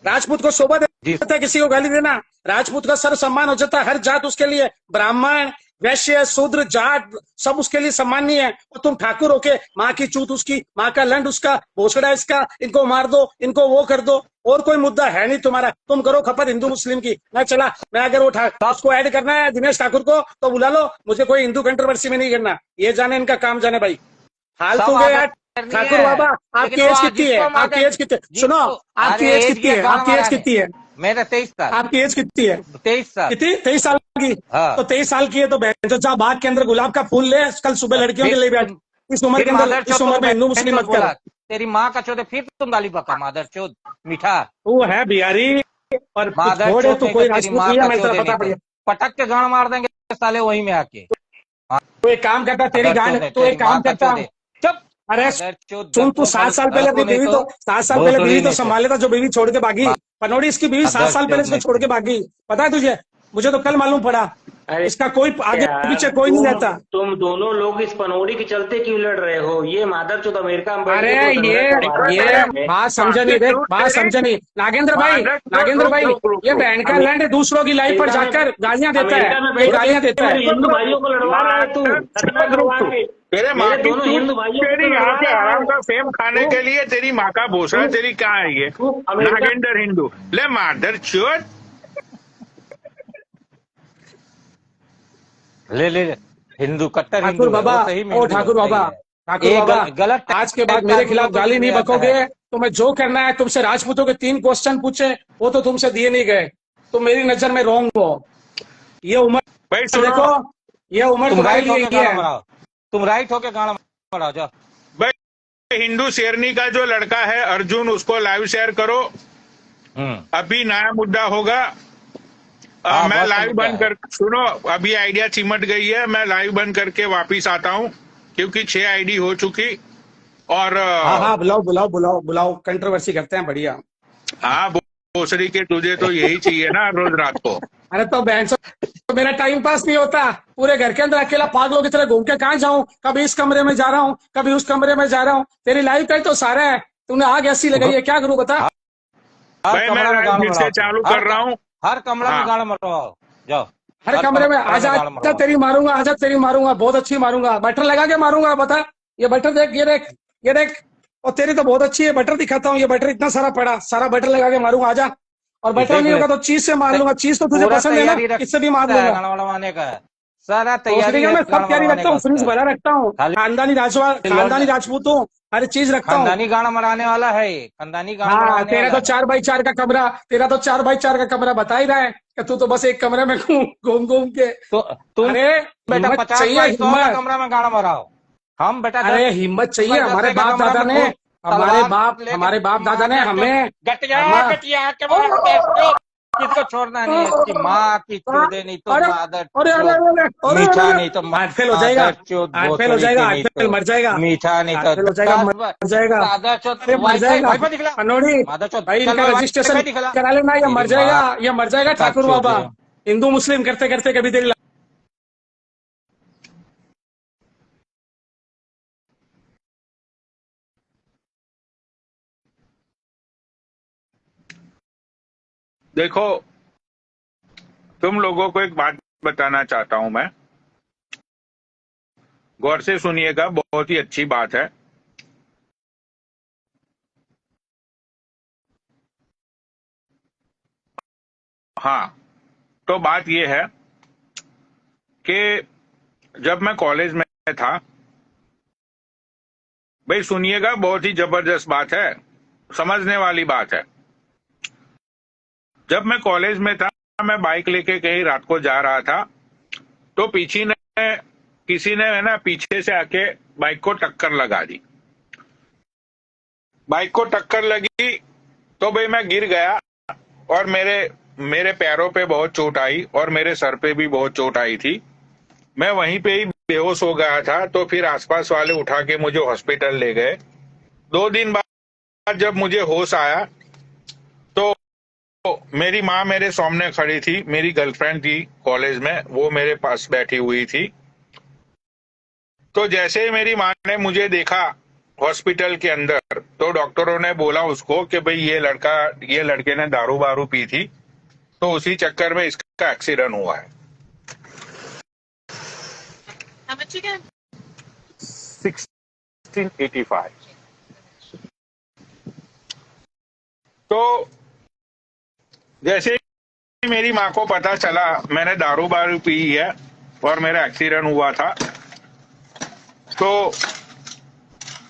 राजपूत को शोभा देता है किसी को गाली देना, राजपूत का सर्व सम्मान हो जाता है, हर जात उसके लिए, ब्राह्मण वैश्य शूद्र जाट सब उसके लिए सम्मानीय है। और तुम ठाकुर होके माँ की चूत उसकी, माँ का लंड उसका, भोसड़ा इसका, इनको मार दो, इनको वो कर दो, और कोई मुद्दा है नहीं तुम्हारा, तुम करो खपत हिंदू मुस्लिम की। मैं अगर वो उसको ऐड करना है दिनेश ठाकुर को तो बुला लो, मुझे कोई हिंदू कंट्रोवर्सी में नहीं करना, ये जाने इनका काम जाने भाई। फालतू के यार ठाकुर बाबा, आपकी एज कितनी है, आपकी एज कितनी, सुनो आपकी एज कितनी है, आपकी एज कितनी है? मेरा 23 साल। आपकी एज कितनी है? 23 साल। कितनी? 23 साल की। तो 23 साल की है तो बहन जा बाग के अंदर गुलाब का फूल ले, कल सुबह लड़कियों के लिए बैठ। इस उम्र के अंदर, इस उम्र में हिंदू मुस्लिम मत कर। तेरी माँ का चौदह फिर तुम गाली बका, मादर चौथ मीठा। वो है बिहारी और मादर छोड़े तो कोई पटक के गाड़ मार देंगे साले वहीं में आके। तो एक काम करता, तेरी गांड, तो एक काम करता, चुप। अरे सुन, तू 7 साल पहले अपनी बीवी तो 7 साल पहले बीवी तो संभाले था, जो बीवी छोड़ के भागी पनौड़ी, इसकी बीवी 7 साल पहले इसको छोड़ के भागी, पता है तुझे? मुझे तो कल मालूम पड़ा, इसका कोई आगे पीछे कोई नहीं रहता। तुम दोनों लोग इस पनौड़ी के चलते क्यों लड़ रहे हो? ये मादरचोद अमेरिका में। अरे ये बात समझे नहीं, देख बात समझे नहीं। नागेंद्र भाई, ये बहन का लैंड दूसरों की लाइफ पर जाकर गालियां देता है, गालियां देता है। हिंदू भाइयों को लड़वा रहा है तू। तेरे माँ मेरे की दोनों तू हिंदू भाइयों को तेरी तो यहाँ पे लड़वाया आराम है। का फेम खाने तू के लिए तेरी माँ का भूसा है, तू तेरी कहाँ है ये तू अमेरिका नागेंद्र हिंदू। ले मादर चोद। ले ले ले। हिंदू कट्टर ठाकुर हिंदू है बाबा, वो, सही में ओ हिंदू है, ठाकुर सही बाबा, है। ठाकुर एक बाबा, गलत आज के बाद टाइप का मेरे आदमियों खिलाफ को गाली चुन नहीं ले आता है। बकोगे। तुम्हें जो करना है, तुमसे राजपूतों के 3 क्वेश्चन पूछे, वो तो तुमसे दिए नहीं गए। तो मेरी नजर में रॉन्ग हो। ये उम्र भाई सुनो, देखो, ये उम्र तुम तुम्हारे राइट लिए होके ही गाना है। मराओ, तुम राइट होके गाना मराओ जाओ। भाई हिंदू शेरनी का जो लड़का है अर्जुन, उसको लाइव शेयर करो। अभी नया मुद्दा होगा। हाँ, मैं बहुत लाइव मुद्दा बंद है। कर, सुनो, अभी आइडिया चिमट गई है, मैं लाइव बंद करके वापिस आता हूँ क्योंकि 6 आईडी हो चुकी। और हाँ हाँ, बुलाओ बुलाओ बुलाओ बुलाओ, कंट्रोवर्सी करते हैं, बढ़िया। हाँ, भोसड़ी के तुझे तो यही चाहिए ना रोज रात को। अरे तो बहन तो मेरा टाइम पास नहीं होता। पूरे घर के अंदर अकेला पागलों की तरह घूम के कहाँ जाऊं? कभी इस कमरे में जा रहा हूँ, कभी उस कमरे में जा रहा हूँ। तेरी लाइव का ही तो सारा है। तूने आग ऐसी लगाई है, क्या करूं बता? हर भाई मैं कमरा में लाइव गाना फिर से मराओ, चालू कर रहा हूँ। हर कमरा हाँ। में गाना मरवाओ जाओ। हर कमरे में आजा, गाना आजा मरवाओ। तेरी मारूंगा, आजा तेरी मारूंगा, बहुत अच्छी मारूंगा, बटर लगा के मारूंगा। बता, ये बटर देख, ये देख, ये देख। और तेरी तो बहुत अच्छी है, बटर दिखाता हूँ। ये बटर इतना सारा पड़ा, सारा बटर लगा के मारूंगा, आजा। और बटर देख नहीं ले, होगा तो चीज से मार लूंगा। चीज तो तुझे पूरा पसंद है ना, तैयारी इससे भी मार रखता है लूंगा। गाना मरवाने का, सारा भोसड़ी तैयारी का है मैं गाना सब तैयारी मरवाने रखता का हूँ, फ्रिज उसका। भरा रखता हूँ, खाली खानदानी राजपूत हूँ, हर चीज रखता हूँ। खानदानी गाना मराने वाला है ये, खानदानी गाना हाँ, मराने तेरा वाला तो है। 4x4 का कमरा, तेरा तो 4x4 का कमरा बता ही रहा है कि तू तो बस एक कमरे में घूम घूम के। तो तुम अरे बेटा हिम्मत 50 चाहिए, बाई 100 का हिम्मत। कमरा में गाना मराओ। हम बेटा 10 अरे हिम्मत चाहिए। बाई हमारे 10 का बाप कमरा दादा में ने, खूब तलवार लेके हमारे बाप दादा ने मार के हमें गटिया गटिया के मारते हो। किसको छोड़ना नहीं है, इसकी माँ की चोदे नहीं तो अरे मादर अरे अरे चोद, अरे मीठा अरे, नहीं तो हार्ट फेल हो जाएगा, मादर चोद, हार्ट फेल हो भोसड़ी जाएगा, की हार्ट नहीं फेल, तो मर जाएगा, मीठा नहीं हार्ट तो फेल हो जाएगा, मर जाएगा। मादर चोद। अरे मर वाईफाई जाएगा। वाईफाई दिखला, अनोड़ी मादर चोद, भाई, चल इनका भाई रजिस्ट्रेशन वाईफाई दिखला। करा लेना, ये मर तेरी जाएगा, माँ ये मर जाएगा। का ठाकुर चोद बाबा, है। हिंदू मुस्लिम करते करते कभी तेरी देखो, तुम लोगों को एक बात बताना चाहता हूं मैं, गौर से सुनिएगा, बहुत ही अच्छी बात है। हाँ, तो बात यह है कि जब मैं कॉलेज में था, भाई सुनिएगा, बहुत ही जबरदस्त बात है, समझने वाली बात है। जब मैं कॉलेज में था, मैं बाइक लेके कहीं रात को जा रहा था, तो किसी ने है ना पीछे से आके बाइक को टक्कर लगा दी। बाइक को टक्कर लगी तो भाई मैं गिर गया और मेरे पैरों पे बहुत चोट आई और मेरे सर पे भी बहुत चोट आई थी। मैं वहीं पे ही बेहोश हो गया था। तो फिर आसपास वाले उठा के मुझे हॉस्पिटल ले गए। 2 दिन बाद जब मुझे होश आया तो मेरी माँ मेरे सामने खड़ी थी, मेरी गर्लफ्रेंड थी कॉलेज में, वो मेरे पास बैठी हुई थी। तो जैसे ही मेरी माँ ने मुझे देखा हॉस्पिटल के अंदर, तो डॉक्टरों ने बोला उसको कि भाई ये लड़के ने दारू वारू पी थी, तो उसी चक्कर में इसका एक्सीडेंट हुआ है। 1685। तो जैसे ही मेरी माँ को पता चला मैंने दारू वारू पी है और मेरा एक्सीडेंट हुआ था, तो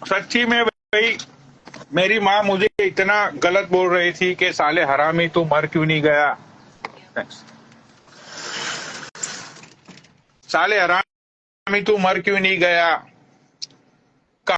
सच्ची में भाई मेरी माँ मुझे इतना गलत बोल रही थी कि साले हरामी तू मर क्यों नहीं गया, साले हरामी तू मर क्यों नहीं गया,